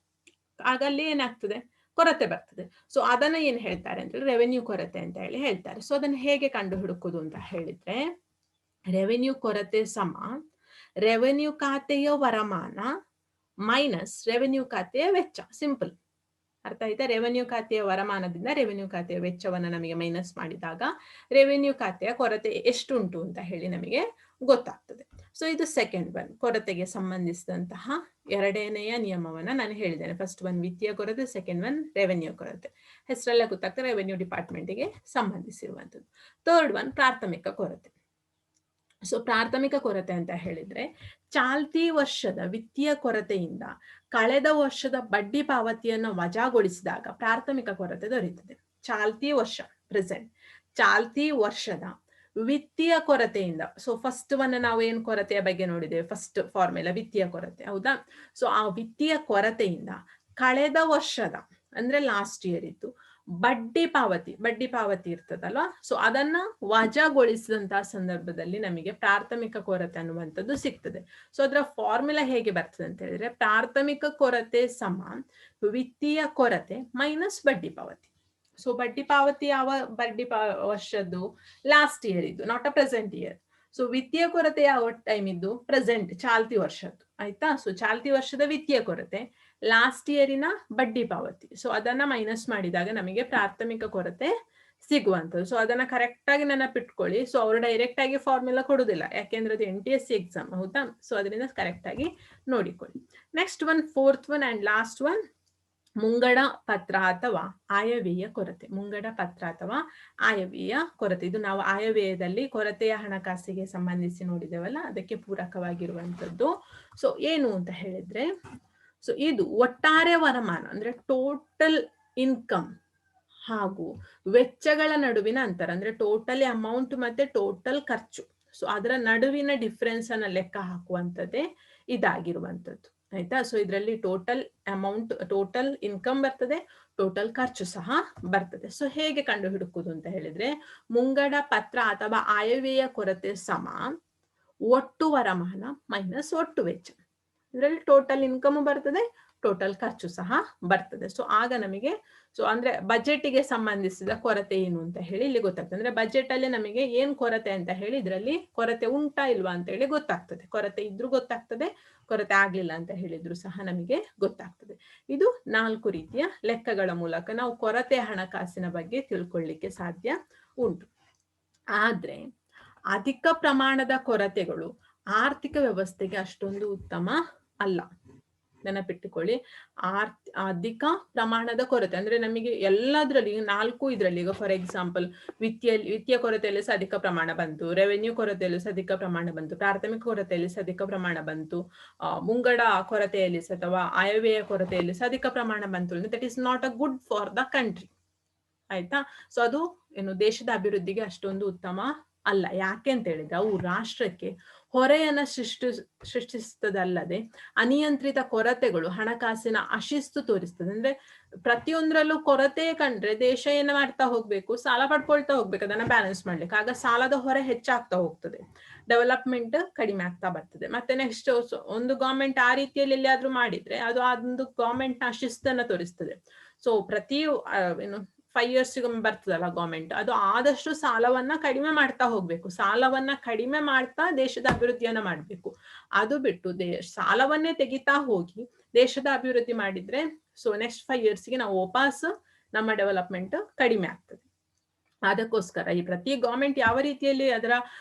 ಆಗಲ್ಲಿ ಏನಾಗ್ತದೆ, ಕೊರತೆ ಬರ್ತದೆ. ಸೊ ಅದನ್ನ ಏನ್ ಹೇಳ್ತಾರೆ ಅಂತ ಹೇಳಿ ರೆವೆನ್ಯೂ ಕೊರತೆ ಅಂತ ಹೇಳಿ ಹೇಳ್ತಾರೆ. ಸೊ ಅದನ್ನ ಹೇಗೆ ಕಂಡು ಹುಡುಕುದು ಅಂತ ಹೇಳಿದ್ರೆ ರೆವೆನ್ಯೂ ಕೊರತೆ ಸಮ ರೆವೆನ್ಯೂ ಖಾತೆಯ ವರಮಾನ ಮೈನಸ್ ರೆವೆನ್ಯೂ ಖಾತೆಯ ವೆಚ್ಚ. ಸಿಂಪಲ್, ಅರ್ಥ ಆಯ್ತಾ. ರೆವೆನ್ಯೂ ಖಾತೆಯ ವರಮಾನದಿಂದ ರೆವೆನ್ಯೂ ಖಾತೆಯ ವೆಚ್ಚವನ್ನ ನಮಗೆ ಮೈನಸ್ ಮಾಡಿದಾಗ ರೆವೆನ್ಯೂ ಖಾತೆಯ ಕೊರತೆ ಎಷ್ಟುಂಟು ಅಂತ ಹೇಳಿ ನಮಗೆ ಗೊತ್ತಾಗ್ತದೆ. ಸೊ ಇದು ಸೆಕೆಂಡ್ ಒನ್, ಕೊರತೆಗೆ ಸಂಬಂಧಿಸಿದಂತಹ ಎರಡನೆಯ ನಿಯಮವನ್ನ ನಾನು ಹೇಳಿದ್ದೇನೆ. ಫಸ್ಟ್ ಒನ್ ವಿತ್ತೀಯ ಕೊರತೆ, ಸೆಕೆಂಡ್ ಒನ್ ರೆವೆನ್ಯೂ ಕೊರತೆ. ಹೆಸರಲ್ಲೇ ಗೊತ್ತಾಗ್ತದೆ ರೆವೆನ್ಯೂ ಡಿಪಾರ್ಟ್ಮೆಂಟ್ಗೆ ಸಂಬಂಧಿಸಿರುವಂಥದ್ದು. ಥರ್ಡ್ ಒನ್ ಪ್ರಾಥಮಿಕ ಕೊರತೆ. ಸೊ ಪ್ರಾಥಮಿಕ ಕೊರತೆ ಅಂತ ಹೇಳಿದ್ರೆ ಚಾಲ್ತಿ ವರ್ಷದ ವಿತ್ತೀಯ ಕೊರತೆಯಿಂದ ಕಳೆದ ವರ್ಷದ ಬಡ್ಡಿ ಪಾವತಿಯನ್ನು ವಜಾಗೊಳಿಸಿದಾಗ ಪ್ರಾಥಮಿಕ ಕೊರತೆ ದೊರೆಯುತ್ತದೆ. ಚಾಲ್ತಿ ವರ್ಷ ಪ್ರೆಸೆಂಟ್, ಚಾಲ್ತಿ ವರ್ಷದ ವಿತ್ತೀಯ ಕೊರತೆಯಿಂದ, ಸೊ ಫಸ್ಟ್ ಒನ್ ನಾವು ಏನ್ ಕೊರತೆಯ ಬಗ್ಗೆ ನೋಡಿದ್ದೇವೆ, ಫಸ್ಟ್ ಫಾರ್ಮುಲಾ ವಿತ್ತೀಯ ಕೊರತೆ, ಹೌದಾ? ಸೊ ಆ ವಿತ್ತೀಯ ಕೊರತೆಯಿಂದ ಕಳೆದ ವರ್ಷದ ಅಂದ್ರೆ ಲಾಸ್ಟ್ ಇಯರ್ ಇತ್ತು ಬಡ್ಡಿ ಪಾವತಿ ಇರ್ತದಲ್ವಾ, ಸೊ ಅದನ್ನ ವಜಾಗೊಳಿಸಿದಂತಹ ಸಂದರ್ಭದಲ್ಲಿ ನಮಗೆ ಪ್ರಾಥಮಿಕ ಕೊರತೆ ಅನ್ನುವಂಥದ್ದು ಸಿಗ್ತದೆ. ಸೊ ಅದರ ಫಾರ್ಮುಲಾ ಹೇಗೆ ಬರ್ತದೆ ಅಂತ ಹೇಳಿದ್ರೆ ಪ್ರಾಥಮಿಕ ಕೊರತೆ ಸಮ ವಿತ್ತೀಯ ಕೊರತೆ ಮೈನಸ್ ಬಡ್ಡಿ ಪಾವತಿ. ಸೊ ಬಡ್ಡಿ ಪಾವತಿ ಯಾವ ವರ್ಷದ್ದು? ಲಾಸ್ಟ್ ಇಯರ್ ಇದ್ದು, not a present year. So ವಿತ್ತೀಯ ಕೊರತೆ ಯಾವ ಟೈಮ್ ಇದ್ದು? ಪ್ರೆಸೆಂಟ್, ಚಾಲ್ತಿ ವರ್ಷದ್ದು, ಆಯ್ತಾ? ಸೊ ಚಾಲ್ತಿ ವರ್ಷದ ವಿತ್ತೀಯ ಕೊರತೆ ಲಾಸ್ಟ್ ಇಯರಿನ ಬಡ್ಡಿ ಪಾವತಿ, ಸೊ ಅದನ್ನ ಮೈನಸ್ ಮಾಡಿದಾಗ ನಮಗೆ ಪ್ರಾಥಮಿಕ ಕೊರತೆ ಸಿಗುವಂಥದ್ದು. ಸೊ ಅದನ್ನ ಕರೆಕ್ಟ್ ಆಗಿ ನೆನಪಿಟ್ಕೊಳ್ಳಿ. ಸೊ ಅವರು ಡೈರೆಕ್ಟ್ ಆಗಿ ಫಾರ್ಮುಲಾ ಕೊಡುದಿಲ್ಲ, ಯಾಕೆಂದ್ರೆ ಅದು NTSC ಎಕ್ಸಾಮ್, ಹೌದಾ? ಸೊ ಅದರಿಂದ ಕರೆಕ್ಟ್ ಆಗಿ ನೋಡಿಕೊಳ್ಳಿ. Next one, fourth one and last one, ಮುಂಗಡ ಪತ್ರ ಅಥವಾ ಆಯವ್ಯಯ ಕೊರತೆ. ಮುಂಗಡ ಪತ್ರ ಅಥವಾ ಆಯವ್ಯಯ ಕೊರತೆ, ಇದು ನಾವು ಆಯವ್ಯಯದಲ್ಲಿ ಕೊರತೆಯ ಹಣಕಾಸಿಗೆ ಸಂಬಂಧಿಸಿ ನೋಡಿದೇವಲ್ಲ, ಅದಕ್ಕೆ ಪೂರಕವಾಗಿರುವಂತದ್ದು. ಸೊ ಏನು ಅಂತ ಹೇಳಿದ್ರೆ, ಸೊ ಇದು ಒಟ್ಟಾರೆ ವರಮಾನ ಅಂದ್ರೆ ಟೋಟಲ್ ಇನ್ಕಮ್ ಹಾಗೂ ವೆಚ್ಚಗಳ ನಡುವಿನ ಅಂತರ, ಅಂದ್ರೆ ಟೋಟಲ್ ಅಮೌಂಟ್ ಮತ್ತೆ ಟೋಟಲ್ ಖರ್ಚು, ಸೊ ಅದರ ನಡುವಿನ ಡಿಫರೆನ್ಸ್ ಅನ್ನ ಲೆಕ್ಕ ಹಾಕುವಂಥದ್ದೇ ಇದಾಗಿರುವಂಥದ್ದು, ಆಯ್ತಾ? ಸೊ ಇದರಲ್ಲಿ ಟೋಟಲ್ ಅಮೌಂಟ್, ಟೋಟಲ್ ಇನ್ಕಮ್ ಬರ್ತದೆ, ಟೋಟಲ್ ಖರ್ಚು ಸಹ ಬರ್ತದೆ. ಸೊ ಹೇಗೆ ಕಂಡು ಹಿಡುಕುದು ಅಂತ ಹೇಳಿದ್ರೆ, ಮುಂಗಡ ಪತ್ರ ಅಥವಾ ಆಯವ್ಯಯ ಕೊರತೆ ಸಮ ಒಟ್ಟು ವರಮಾನ ಮೈನಸ್ ಒಟ್ಟು ವೆಚ್ಚ. ಇದರಲ್ಲಿ ಟೋಟಲ್ ಇನ್ಕಮ್ ಬರ್ತದೆ, ಟೋಟಲ್ ಖರ್ಚು ಸಹ ಬರ್ತದೆ. ಸೊ ಆಗ ನಮಗೆ, ಸೊ ಅಂದ್ರೆ ಬಜೆಟ್ಗೆ ಸಂಬಂಧಿಸಿದ ಕೊರತೆ ಏನು ಅಂತ ಹೇಳಿ ಇಲ್ಲಿ ಗೊತ್ತಾಗ್ತದೆ. ಅಂದ್ರೆ ಬಜೆಟ್ ಅಲ್ಲಿ ನಮಗೆ ಏನ್ ಕೊರತೆ ಅಂತ ಹೇಳಿ ಇದರಲ್ಲಿ ಕೊರತೆ ಉಂಟಾ ಇಲ್ವಾ ಅಂತ ಹೇಳಿ ಗೊತ್ತಾಗ್ತದೆ. ಕೊರತೆ ಇದ್ರೂ ಗೊತ್ತಾಗ್ತದೆ, ಕೊರತೆ ಆಗ್ಲಿಲ್ಲ ಅಂತ ಹೇಳಿದ್ರು ಸಹ ನಮಗೆ ಗೊತ್ತಾಗ್ತದೆ. ಇದು 4 ರೀತಿಯ ಲೆಕ್ಕಗಳ ಮೂಲಕ ನಾವು ಕೊರತೆ ಹಣಕಾಸಿನ ಬಗ್ಗೆ ತಿಳ್ಕೊಳ್ಳಿಕ್ಕೆ ಸಾಧ್ಯ ಉಂಟು. ಆದ್ರೆ ಅಧಿಕ ಪ್ರಮಾಣದ ಕೊರತೆಗಳು ಆರ್ಥಿಕ ವ್ಯವಸ್ಥೆಗೆ ಅಷ್ಟೊಂದು ಉತ್ತಮ ಅಲ್ಲ, ನೆನಪಿಟ್ಟುಕೊಳ್ಳಿ. ಅಧಿಕ ಪ್ರಮಾಣದ ಕೊರತೆ ಅಂದ್ರೆ ನಮಗೆ ಎಲ್ಲದರಲ್ಲಿ 4 ಇದರಲ್ಲಿ, ಈಗ ಫಾರ್ ಎಕ್ಸಾಂಪಲ್ ವಿತ್ತೀಯ ಕೊರತೆಯಲ್ಲಿ ಸಹ ಅಧಿಕ ಪ್ರಮಾಣ ಬಂತು, ರೆವೆನ್ಯೂ ಕೊರತೆಯಲ್ಲಿ ಸಹ ಅಧಿಕ ಪ್ರಮಾಣ ಬಂತು, ಪ್ರಾಥಮಿಕ ಕೊರತೆಯಲ್ಲಿ ಸಹ ಅಧಿಕ ಪ್ರಮಾಣ ಬಂತು, ಮುಂಗಡ ಕೊರತೆಯಲ್ಲಿ ಸಹ ಅಥವಾ ಆಯವ್ಯಯ ಕೊರತೆಯಲ್ಲಿ ಸಹ ಅಧಿಕ ಪ್ರಮಾಣ ಬಂತು ಅಂದ್ರೆ that is not a good for the country, ಆಯ್ತಾ? ಸೊ ಅದು ಏನು ದೇಶದ ಅಭಿವೃದ್ಧಿಗೆ ಅಷ್ಟೊಂದು ಉತ್ತಮ ಅಲ್ಲ. ಯಾಕೆ ಅಂತ ಹೇಳಿದ್ರೆ ಅವು ರಾಷ್ಟ್ರಕ್ಕೆ ಹೊರೆಯನ್ನ ಸೃಷ್ಟಿಸ್ತದಲ್ಲದೆ ಅನಿಯಂತ್ರಿತ ಕೊರತೆಗಳು ಹಣಕಾಸಿನ ಅಶಿಸ್ತು ತೋರಿಸ್ತದೆ. ಅಂದ್ರೆ ಪ್ರತಿಯೊಂದರಲ್ಲೂ ಕೊರತೆ ಕಂಡ್ರೆ ದೇಶ ಏನ್ ಮಾಡ್ತಾ ಹೋಗ್ಬೇಕು, ಸಾಲ ಪಡ್ಕೊಳ್ತಾ ಹೋಗ್ಬೇಕು ಅದನ್ನ ಬ್ಯಾಲೆನ್ಸ್ ಮಾಡ್ಲಿಕ್ಕೆ. ಆಗ ಸಾಲದ ಹೊರೆ ಹೆಚ್ಚಾಗ್ತಾ ಹೋಗ್ತದೆ, ಡೆವಲಪ್ಮೆಂಟ್ ಕಡಿಮೆ ಆಗ್ತಾ ಬರ್ತದೆ. ಮತ್ತೆ ನೆಕ್ಸ್ಟ್ ಒಂದು ಗವರ್ಮೆಂಟ್ ಆ ರೀತಿಯಲ್ಲಿ ಎಲ್ಲಿಯಾದ್ರೂ ಮಾಡಿದ್ರೆ ಅದು ಅದೊಂದು ಗವರ್ಮೆಂಟ್ ನ ಅಶಿಸ್ತನ್ನ ತೋರಿಸ್ತದೆ. ಸೊ ಪ್ರತಿ ಏನು 5 years ಬರ್ತದಲ್ಲ ಗವರ್ಮೆಂಟ್, ಅದು ಆದಷ್ಟು ಸಾಲವನ್ನ ಕಡಿಮೆ ಮಾಡ್ತಾ ಹೋಗ್ಬೇಕು, ಸಾಲವನ್ನ ಕಡಿಮೆ ಮಾಡ್ತಾ ದೇಶದ ಅಭಿವೃದ್ಧಿಯನ್ನ ಮಾಡ್ಬೇಕು. ಅದು ಬಿಟ್ಟು ಸಾಲವನ್ನೇ ತೆಗಿತಾ ಹೋಗಿ ದೇಶದ ಅಭಿವೃದ್ಧಿ ಮಾಡಿದ್ರೆ ಸೊ ನೆಕ್ಸ್ಟ್ 5 years ನಾವು ವಾಪಸ್ ನಮ್ಮ ಡೆವಲಪ್ಮೆಂಟ್ ಕಡಿಮೆ ಆಗ್ತದೆ. ಅದಕ್ಕೋಸ್ಕರ ಈ ಪ್ರತಿ ಗವರ್ಮೆಂಟ್ ಯಾವ ರೀತಿಯಲ್ಲಿ ಅದರ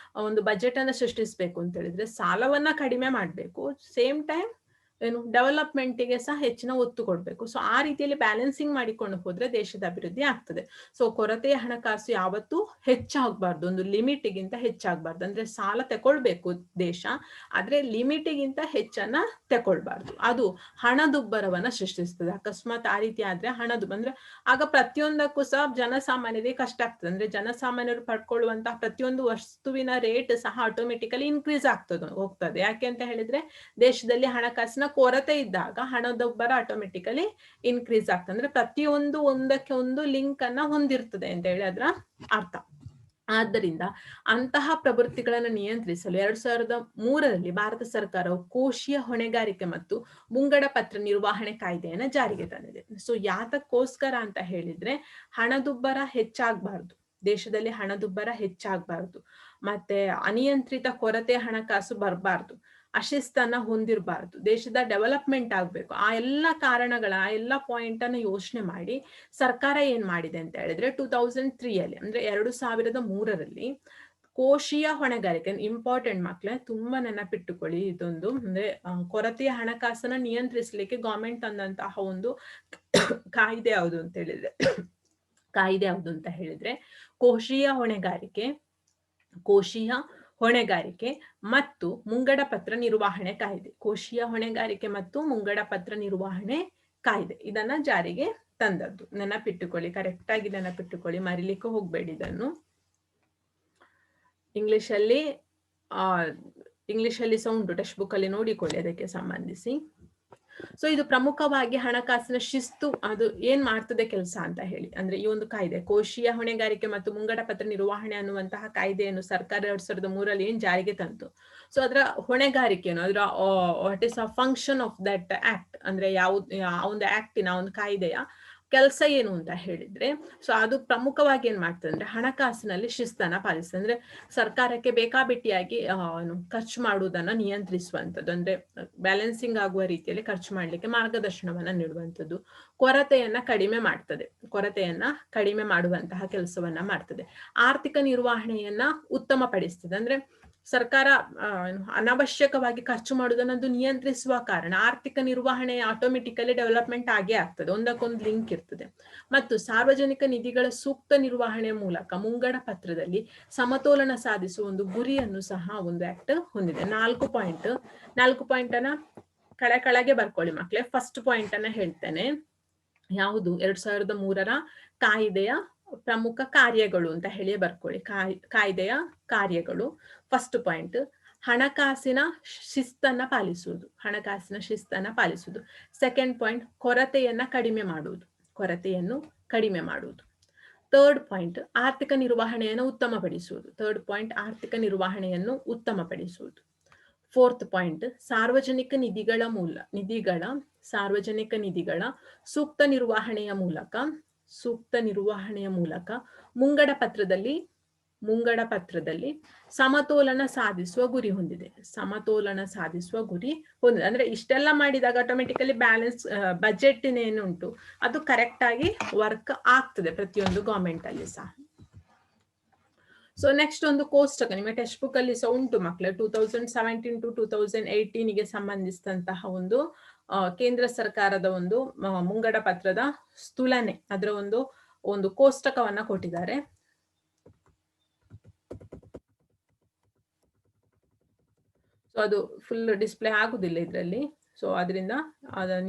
ಒಂದು ಬಜೆಟ್ ಅನ್ನ ಸೃಷ್ಟಿಸಬೇಕು ಅಂತ ಹೇಳಿದ್ರೆ ಸಾಲವನ್ನ ಕಡಿಮೆ ಮಾಡ್ಬೇಕು, ಸೇಮ್ ಟೈಮ್ ಏನು ಡೆವಲಪ್ಮೆಂಟ್ಗೆ ಸಹ ಹೆಚ್ಚಿನ ಒತ್ತು ಕೊಡ್ಬೇಕು. ಸೊ ಆ ರೀತಿಯಲ್ಲಿ ಬ್ಯಾಲೆನ್ಸಿಂಗ್ ಮಾಡಿಕೊಂಡು ಹೋದ್ರೆ ದೇಶದ ಅಭಿವೃದ್ಧಿ ಆಗ್ತದೆ. ಸೊ ಕೊರತೆಯ ಹಣಕಾಸು ಯಾವತ್ತೂ ಹೆಚ್ಚಾಗಬಾರ್ದು, ಒಂದು ಲಿಮಿಟ್ಗಿಂತ ಹೆಚ್ಚಾಗಬಾರ್ದು. ಅಂದ್ರೆ ಸಾಲ ತಗೊಳ್ಬೇಕು ದೇಶ, ಆದ್ರೆ ಲಿಮಿಟ್ಗಿಂತ ಹೆಚ್ಚನ್ನ ತಗೊಳ್ಬಾರ್ದು, ಅದು ಹಣದುಬ್ಬರವನ್ನ ಸೃಷ್ಟಿಸ್ತದೆ. ಅಕಸ್ಮಾತ್ ಆ ರೀತಿ ಆದ್ರೆ ಅಂದ್ರೆ ಆಗ ಪ್ರತಿಯೊಂದಕ್ಕೂ ಸಹ ಜನಸಾಮಾನ್ಯರಿಗೆ ಕಷ್ಟ ಆಗ್ತದೆ. ಅಂದ್ರೆ ಜನಸಾಮಾನ್ಯರು ಪಡ್ಕೊಳ್ಳುವಂತಹ ಪ್ರತಿಯೊಂದು ವಸ್ತುವಿನ ರೇಟ್ ಸಹ ಆಟೋಮೆಟಿಕಲಿ ಇನ್ಕ್ರೀಸ್ ಹೋಗ್ತದೆ. ಯಾಕೆ ಅಂತ ಹೇಳಿದ್ರೆ ದೇಶದಲ್ಲಿ ಹಣಕಾಸಿನ ಕೊರತೆ ಇದ್ದಾಗ ಹಣದುಬ್ಬರ ಆಟೋಮೆಟಿಕಲಿ ಇನ್ಕ್ರೀಸ್ ಆಗ್ತದೆ. ಅಂದ್ರೆ ಪ್ರತಿಯೊಂದು ಒಂದಕ್ಕೆ ಒಂದು ಲಿಂಕ್ ಅನ್ನ ಹೊಂದಿರ್ತದೆ ಅಂತ ಹೇಳಿ ಅದರ ಅರ್ಥ. ಆದ್ದರಿಂದ ಅಂತಹ ಪ್ರವೃತ್ತಿಗಳನ್ನು ನಿಯಂತ್ರಿಸಲು 2003ರಲ್ಲಿ ಭಾರತ ಸರ್ಕಾರವು ಕೋಶೀಯ ಹೊಣೆಗಾರಿಕೆ ಮತ್ತು ಮುಂಗಡ ಪತ್ರ ನಿರ್ವಹಣೆ ಕಾಯ್ದೆಯನ್ನ ಜಾರಿಗೆ ತಂದಿದೆ. ಸೊ ಯಾತಕ್ಕೋಸ್ಕರ ಅಂತ ಹೇಳಿದ್ರೆ ಹಣದುಬ್ಬರ ಹೆಚ್ಚಾಗಬಾರ್ದು, ದೇಶದಲ್ಲಿ ಹಣದುಬ್ಬರ ಹೆಚ್ಚಾಗಬಾರ್ದು, ಮತ್ತೆ ಅನಿಯಂತ್ರಿತ ಕೊರತೆ ಹಣಕಾಸು ಬರಬಾರ್ದು, ಅಶಿಸ್ತನ್ನ ಹೊಂದಿರಬಾರ್ದು, ದೇಶದ ಡೆವಲಪ್ಮೆಂಟ್ ಆಗ್ಬೇಕು. ಆ ಎಲ್ಲ ಕಾರಣಗಳ ಆ ಎಲ್ಲ ಪಾಯಿಂಟ್ ಅನ್ನು ಯೋಚನೆ ಮಾಡಿ ಸರ್ಕಾರ ಏನ್ ಮಾಡಿದೆ ಅಂತ ಹೇಳಿದ್ರೆ 2003ಯಲ್ಲಿ ಅಂದ್ರೆ 2003ರಲ್ಲಿ ಕೋಶೀಯ ಹೊಣೆಗಾರಿಕೆ, ಇಂಪಾರ್ಟೆಂಟ್ ಮಕ್ಳೇ ತುಂಬಾ ನೆನಪಿಟ್ಟುಕೊಳ್ಳಿ ಇದೊಂದು. ಅಂದ್ರೆ ಕೊರತೆಯ ಹಣಕಾಸನ್ನ ನಿಯಂತ್ರಿಸಲಿಕ್ಕೆ ಗವರ್ಮೆಂಟ್ ತಂದಂತಹ ಒಂದು ಕಾಯ್ದೆ ಯಾವುದು ಅಂತ ಹೇಳಿದ್ರೆ ಕೋಶೀಯ ಹೊಣೆಗಾರಿಕೆ, ಕೋಶೀಯ ಹೊಣೆಗಾರಿಕೆ ಮತ್ತು ಮುಂಗಡ ಪತ್ರ ನಿರ್ವಹಣೆ ಕಾಯ್ದೆ. ಕೋಶೀಯ ಹೊಣೆಗಾರಿಕೆ ಮತ್ತು ಮುಂಗಡ ಪತ್ರ ನಿರ್ವಹಣೆ ಕಾಯ್ದೆ ಇದನ್ನ ಜಾರಿಗೆ ತಂದದ್ದು. ನೆನಪಿಟ್ಟುಕೊಳ್ಳಿ, ಕರೆಕ್ಟ್ ಆಗಿ ನೆನಪಿಟ್ಟುಕೊಳ್ಳಿ, ಮರಿಲಿಕ್ಕೆ ಹೋಗ್ಬೇಡಿ ಇದನ್ನು. ಇಂಗ್ಲಿಷಲ್ಲಿ ಸಹ ಉಂಟು, ಟೆಕ್ಸ್ಟ್ ಬುಕ್ ಅಲ್ಲಿ ನೋಡಿಕೊಳ್ಳಿ ಅದಕ್ಕೆ ಸಂಬಂಧಿಸಿ. ಸೊ ಇದು ಪ್ರಮುಖವಾಗಿ ಹಣಕಾಸಿನ ಶಿಸ್ತು ಅದು ಏನ್ ಮಾಡ್ತದೆ ಕೆಲಸ ಅಂತ ಹೇಳಿ, ಅಂದ್ರೆ ಈ ಒಂದು ಕಾಯ್ದೆ ಕೋಶೀಯ ಹೊಣೆಗಾರಿಕೆ ಮತ್ತು ಮುಂಗಡ ಪತ್ರ ನಿರ್ವಹಣೆ ಅನ್ನುವಂತಹ ಕಾಯ್ದೆಯನ್ನು ಸರ್ಕಾರ 2003 ಏನ್ ಜಾರಿಗೆ ತಂತು. ಸೊ ಅದರ ಹೊಣೆಗಾರಿಕೆಯನ್ನು, ಅದರ what is a function of that act, ಅಂದ್ರೆ ಆ ಒಂದು ಆಕ್ಟಿನ ಒಂದು ಕಾಯ್ದೆಯ ಕೆಲಸ ಏನು ಅಂತ ಹೇಳಿದ್ರೆ, ಸೊ ಅದು ಪ್ರಮುಖವಾಗಿ ಏನ್ ಮಾಡ್ತದೆ ಅಂದ್ರೆ ಹಣಕಾಸಿನಲ್ಲಿ ಶಿಸ್ತನ್ನ ಪಾಲಿಸ್ತದೆ. ಅಂದ್ರೆ ಸರ್ಕಾರಕ್ಕೆ ಬೇಕಾಬಿಟ್ಟಿಯಾಗಿ ಖರ್ಚು ಮಾಡುವುದನ್ನ ನಿಯಂತ್ರಿಸುವಂಥದ್ದು, ಅಂದ್ರೆ ಬ್ಯಾಲೆನ್ಸಿಂಗ್ ಆಗುವ ರೀತಿಯಲ್ಲಿ ಖರ್ಚು ಮಾಡ್ಲಿಕ್ಕೆ ಮಾರ್ಗದರ್ಶನವನ್ನ ನೀಡುವಂಥದ್ದು, ಕೊರತೆಯನ್ನ ಕಡಿಮೆ ಮಾಡುವಂತಹ ಕೆಲಸವನ್ನ ಮಾಡ್ತದೆ, ಆರ್ಥಿಕ ನಿರ್ವಹಣೆಯನ್ನ ಉತ್ತಮಪಡಿಸ್ತದೆ. ಅಂದ್ರೆ ಸರ್ಕಾರ ಅನಾವಶ್ಯಕವಾಗಿ ಖರ್ಚು ಮಾಡುವುದನ್ನು ನಿಯಂತ್ರಿಸುವ ಕಾರಣ ಆರ್ಥಿಕ ನಿರ್ವಹಣೆ ಆಟೋಮೆಟಿಕಲಿ ಡೆವಲಪ್ಮೆಂಟ್ ಆಗೇ ಆಗ್ತದೆ, ಒಂದಕ್ಕೊಂದು ಲಿಂಕ್ ಇರ್ತದೆ. ಮತ್ತು ಸಾರ್ವಜನಿಕ ನಿಧಿಗಳ ಸೂಕ್ತ ನಿರ್ವಹಣೆ ಮೂಲಕ ಮುಂಗಡ ಪತ್ರದಲ್ಲಿ ಸಮತೋಲನ ಸಾಧಿಸುವ ಒಂದು ಗುರಿಯನ್ನು ಸಹ ಒಂದು ಆಕ್ಟ್ ಹೊಂದಿದೆ. 4 ಪಾಯಿಂಟ್ ಅನ್ನ ಕೆಳಗೆ ಬರ್ಕೊಳ್ಳಿ ಮಕ್ಕಳೇ. ಫಸ್ಟ್ ಪಾಯಿಂಟ್ ಅನ್ನ ಹೇಳ್ತೇನೆ, ಯಾವುದು 2003 ಕಾಯ್ದೆಯ ಪ್ರಮುಖ ಕಾರ್ಯಗಳು ಅಂತ ಹೇಳಿ ಬರ್ಕೊಳ್ಳಿ. ಕಾಯ್ದೆಯ ಕಾರ್ಯಗಳು. ಫಸ್ಟ್ ಪಾಯಿಂಟ್, ಹಣಕಾಸಿನ ಶಿಸ್ತನ್ನ ಪಾಲಿಸುವುದು. ಸೆಕೆಂಡ್ ಪಾಯಿಂಟ್, ಕೊರತೆಯನ್ನು ಕಡಿಮೆ ಮಾಡುವುದು. ಥರ್ಡ್ ಪಾಯಿಂಟ್, ಆರ್ಥಿಕ ನಿರ್ವಹಣೆಯನ್ನು ಉತ್ತಮಪಡಿಸುವುದು. ಫೋರ್ತ್ ಪಾಯಿಂಟ್, ಸಾರ್ವಜನಿಕ ನಿಧಿಗಳ ಸೂಕ್ತ ನಿರ್ವಹಣೆಯ ಮೂಲಕ ಮುಂಗಡ ಪತ್ರದಲ್ಲಿ ಸಮತೋಲನ ಸಾಧಿಸುವ ಗುರಿ ಹೊಂದಿದೆ. ಅಂದ್ರೆ ಇಷ್ಟೆಲ್ಲ ಮಾಡಿದಾಗ ಆಟೋಮೆಟಿಕಲಿ ಬ್ಯಾಲೆನ್ಸ್ ಬಜೆಟ್ ಏನುಂಟು ಅದು ಕರೆಕ್ಟ್ ಆಗಿ ವರ್ಕ್ ಆಗ್ತದೆ ಪ್ರತಿಯೊಂದು ಗವರ್ಮೆಂಟ್ ಅಲ್ಲಿ ಸಹ. ಸೊ ನೆಕ್ಸ್ಟ್ ಒಂದು ಕೋಷ್ಟಕ ನಿಮ್ಮ ಟೆಕ್ಸ್ಟ್ ಬುಕ್ ಅಲ್ಲಿ ಸಹ ಉಂಟು ಮಕ್ಕಳೇ. 2017 to 2018 ಗೆ ಸಂಬಂಧಿಸಿದಂತಹ ಒಂದು ಕೇಂದ್ರ ಸರ್ಕಾರದ ಒಂದು ಮುಂಗಡ ಪತ್ರದ ತುಲನೆ, ಅದರ ಒಂದು ಕೋಷ್ಟಕವನ್ನ ಕೊಟ್ಟಿದ್ದಾರೆ. ಸೊ ಅದು ಫುಲ್ ಡಿಸ್ಪ್ಲೇ ಆಗುದಿಲ್ಲ ಇದರಲ್ಲಿ, ಸೊ ಅದರಿಂದ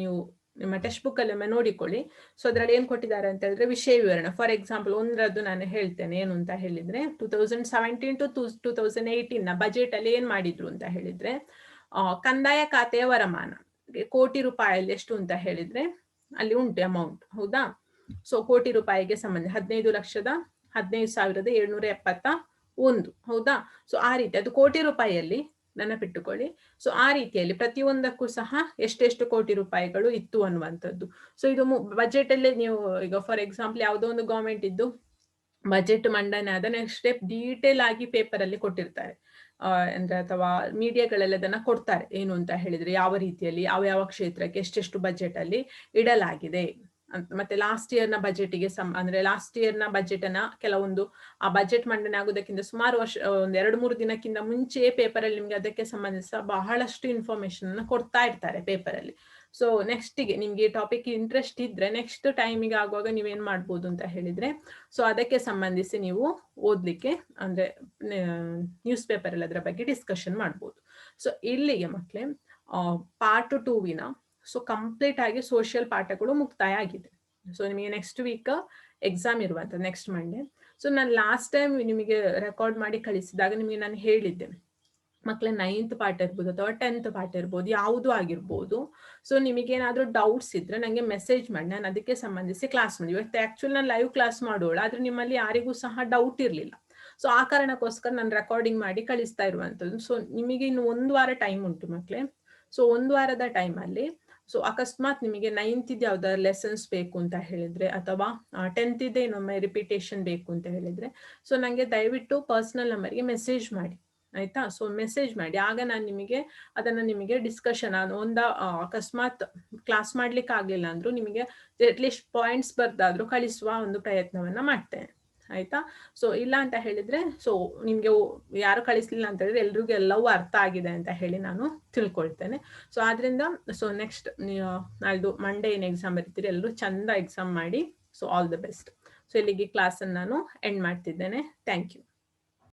ನೀವು ನಿಮ್ಮ ಟೆಕ್ಸ್ಟ್ ಬುಕ್ ಅಲ್ಲಿ ನೋಡಿಕೊಳ್ಳಿ. ಸೊ ಅದರಲ್ಲಿ ಏನ್ ಕೊಟ್ಟಿದ್ದಾರೆ ಅಂತ ಹೇಳಿದ್ರೆ ವಿಷಯ ವಿವರಣೆ. ಫಾರ್ ಎಕ್ಸಾಂಪಲ್ ಒಂದರದ್ದು ನಾನು ಹೇಳ್ತೇನೆ, ಏನು ಅಂತ ಹೇಳಿದ್ರೆ 2017 to 2018 ಬಜೆಟ್ ಅಲ್ಲಿ ಏನ್ ಮಾಡಿದ್ರು ಅಂತ ಹೇಳಿದ್ರೆ, ಕಂದಾಯ ಖಾತೆಯ ವರಮಾನ ಕೋಟಿ ರೂಪಾಯಲ್ಲಿ ಎಷ್ಟು ಅಂತ ಹೇಳಿದ್ರೆ ಅಲ್ಲಿ ಉಂಟು ಅಮೌಂಟ್, ಹೌದಾ. ಸೊ ಕೋಟಿ ರೂಪಾಯಿಗೆ ಸಂಬಂಧ 15,771, ಹೌದಾ. ಸೊ ಆ ರೀತಿ ಅದು ಕೋಟಿ ರೂಪಾಯಿಯಲ್ಲಿ ನೆನಪಿಟ್ಟುಕೊಳ್ಳಿ. ಸೊ ಆ ರೀತಿಯಲ್ಲಿ ಪ್ರತಿಯೊಂದಕ್ಕೂ ಸಹ ಎಷ್ಟೆಷ್ಟು ಕೋಟಿ ರೂಪಾಯಿಗಳು ಇತ್ತು ಅನ್ನುವಂಥದ್ದು. ಸೊ ಇದು ಬಜೆಟ್ ಅಲ್ಲಿ ನೀವು ಈಗ ಫಾರ್ ಎಕ್ಸಾಂಪಲ್ ಯಾವುದೋ ಒಂದು ಗವರ್ಮೆಂಟ್ ಇದ್ದು ಬಜೆಟ್ ಮಂಡನೆ ಆದ ನೆಕ್ಸ್ಟ್ ಡೀಟೇಲ್ ಆಗಿ ಪೇಪರ್ ಅಲ್ಲಿ ಕೊಟ್ಟಿರ್ತಾರೆ, ಅಂದ್ರೆ ಅಥವಾ ಮೀಡಿಯಾಗಳೆಲ್ಲ ಅದನ್ನ ಕೊಡ್ತಾರೆ. ಏನು ಅಂತ ಹೇಳಿದ್ರೆ ಯಾವ ರೀತಿಯಲ್ಲಿ ಯಾವ ಕ್ಷೇತ್ರಕ್ಕೆ ಎಷ್ಟೆಷ್ಟು ಬಜೆಟ್ ಅಲ್ಲಿ ಇಡಲಾಗಿದೆ ಅಂತ. ಮತ್ತೆ ಲಾಸ್ಟ್ ಇಯರ್ ನ ಬಜೆಟ್ಗೆ ಅಂದ್ರೆ ಲಾಸ್ಟ್ ಇಯರ್ ನ ಬಜೆಟ್ ಅನ್ನ ಕೆಲವೊಂದು ಆ ಬಜೆಟ್ ಮಂಡನೆ ಆಗುವುದಕ್ಕಿಂತ ಸುಮಾರು ವರ್ಷ, ಒಂದು 2-3 ದಿನಕ್ಕಿಂತ ಮುಂಚೆ ಪೇಪರ್ ಅಲ್ಲಿ ನಿಮ್ಗೆ ಅದಕ್ಕೆ ಸಂಬಂಧಿಸಿದ ಬಹಳಷ್ಟು ಇನ್ಫಾರ್ಮೇಶನ್ ಅನ್ನ ಕೊಡ್ತಾ ಇರ್ತಾರೆ ಪೇಪರ್ ಅಲ್ಲಿ. ಸೊ ನೆಕ್ಸ್ಟ್ಗೆ ನಿಮ್ಗೆ ಟಾಪಿಕ್ ಇಂಟ್ರೆಸ್ಟ್ ಇದ್ರೆ ನೆಕ್ಸ್ಟ್ ಟೈಮಿಗೆ ಆಗುವಾಗ ನೀವೇನ್ ಮಾಡ್ಬೋದು ಅಂತ ಹೇಳಿದ್ರೆ, ಸೊ ಅದಕ್ಕೆ ಸಂಬಂಧಿಸಿ ನೀವು ಓದ್ಲಿಕ್ಕೆ ಅಂದ್ರೆ ನ್ಯೂಸ್ ಪೇಪರ್ ಅಲ್ಲಿ ಅದರ ಬಗ್ಗೆ ಡಿಸ್ಕಷನ್ ಮಾಡ್ಬೋದು. ಸೊ ಇಲ್ಲಿಗೆ ಮಕ್ಕಳೇ ಪಾರ್ಟ್ 2 ಸೊ ಕಂಪ್ಲೀಟ್ ಆಗಿ ಸೋಷಿಯಲ್ ಪಾಠಗಳು ಮುಕ್ತಾಯ ಆಗಿದೆ. ಸೊ ನಿಮಗೆ ನೆಕ್ಸ್ಟ್ ವೀಕ್ ಎಕ್ಸಾಮ್ ಇರುವಂತ ನೆಕ್ಸ್ಟ್ ಮಂಡೇ. ಸೊ ನಾನು ಲಾಸ್ಟ್ ಟೈಮ್ ನಿಮಗೆ ರೆಕಾರ್ಡ್ ಮಾಡಿ ಕಳಿಸಿದಾಗ ನಿಮಗೆ ನಾನು ಹೇಳಿದ್ದೆ ಮಕ್ಕಳೇ 9th ಪಾಠ ಇರ್ಬೋದು ಅಥವಾ 10th ಪಾಠ ಇರ್ಬೋದು, ಯಾವುದು ಆಗಿರ್ಬೋದು. ಸೊ ನಿಮಗೇನಾದ್ರೂ ಡೌಟ್ಸ್ ಇದ್ರೆ ನಂಗೆ ಮೆಸೇಜ್ ಮಾಡಿ, ನಾನು ಅದಕ್ಕೆ ಸಂಬಂಧಿಸಿ ಕ್ಲಾಸ್ ಮಾಡಿ. ಇವತ್ತು ಆಕ್ಚುಲಿ ನಾನು ಲೈವ್ ಕ್ಲಾಸ್ ಮಾಡೋಳು, ಆದ್ರೆ ನಿಮ್ಮಲ್ಲಿ ಯಾರಿಗೂ ಸಹ ಡೌಟ್ ಇರ್ಲಿಲ್ಲ. ಸೊ ಆ ಕಾರಣಕ್ಕೋಸ್ಕರ ನಾನು ರೆಕಾರ್ಡಿಂಗ್ ಮಾಡಿ ಕಳಿಸ್ತಾ ಇರುವಂತದ್ದು. ಸೊ ನಿಮಗೆ ಇನ್ನು 1 ವಾರ ಟೈಮ್ ಉಂಟು ಮಕ್ಕಳೇ. ಸೊ 1 ವಾರದ ಟೈಮ್ ಅಲ್ಲಿ ಸೊ ಅಕಸ್ಮಾತ್ ನಿಮಗೆ 9th ಯಾವ್ದಾದ್ರು ಲೆಸನ್ಸ್ ಬೇಕು ಅಂತ ಹೇಳಿದ್ರೆ ಅಥವಾ 10th ಇನ್ನೊಮ್ಮೆ ರಿಪಿಟೇಷನ್ ಬೇಕು ಅಂತ ಹೇಳಿದ್ರೆ, ಸೊ ನಂಗೆ ದಯವಿಟ್ಟು ಪರ್ಸನಲ್ ನಂಬರ್ಗೆ ಮೆಸೇಜ್ ಮಾಡಿ, ಆಯ್ತಾ. ಸೊ ಮೆಸೇಜ್ ಮಾಡಿ, ಆಗ ನಾನು ನಿಮಗೆ ಡಿಸ್ಕಷನ್ ಅಕಸ್ಮಾತ್ ಕ್ಲಾಸ್ ಮಾಡ್ಲಿಕ್ಕೆ ಆಗ್ಲಿಲ್ಲ ಅಂದ್ರೂ ನಿಮಗೆ ಅಟ್ಲೀಸ್ಟ್ ಪಾಯಿಂಟ್ಸ್ ಬರ್ದಾದ್ರೂ ಕಳಿಸುವ ಒಂದು ಪ್ರಯತ್ನವನ್ನ ಮಾಡ್ತೇನೆ, ಆಯ್ತಾ. ಸೊ ಇಲ್ಲ ಅಂತ ಹೇಳಿದ್ರೆ, ಸೊ ನಿಮ್ಗೆ ಯಾರು ಕಳಿಸ್ಲಿಲ್ಲ ಅಂತ ಹೇಳಿದ್ರೆ ಎಲ್ರಿಗೂ ಎಲ್ಲವೂ ಅರ್ಥ ಆಗಿದೆ ಅಂತ ಹೇಳಿ ನಾನು ತಿಳ್ಕೊಳ್ತೇನೆ. ಸೊ ಆದ್ರಿಂದ ಸೊ ನೆಕ್ಸ್ಟ್ ನಾಳ್ದು ಮಂಡೇ ಏನ್ ಎಕ್ಸಾಮ್ ಬರೀತೀರಿ ಎಲ್ಲರೂ ಚಂದ ಎಕ್ಸಾಮ್ ಮಾಡಿ. So all the best. So ಇಲ್ಲಿಗೆ ಕ್ಲಾಸ್ ಅನ್ನು ನಾನು ಎಂಡ್ ಮಾಡ್ತಿದ್ದೇನೆ. Thank you.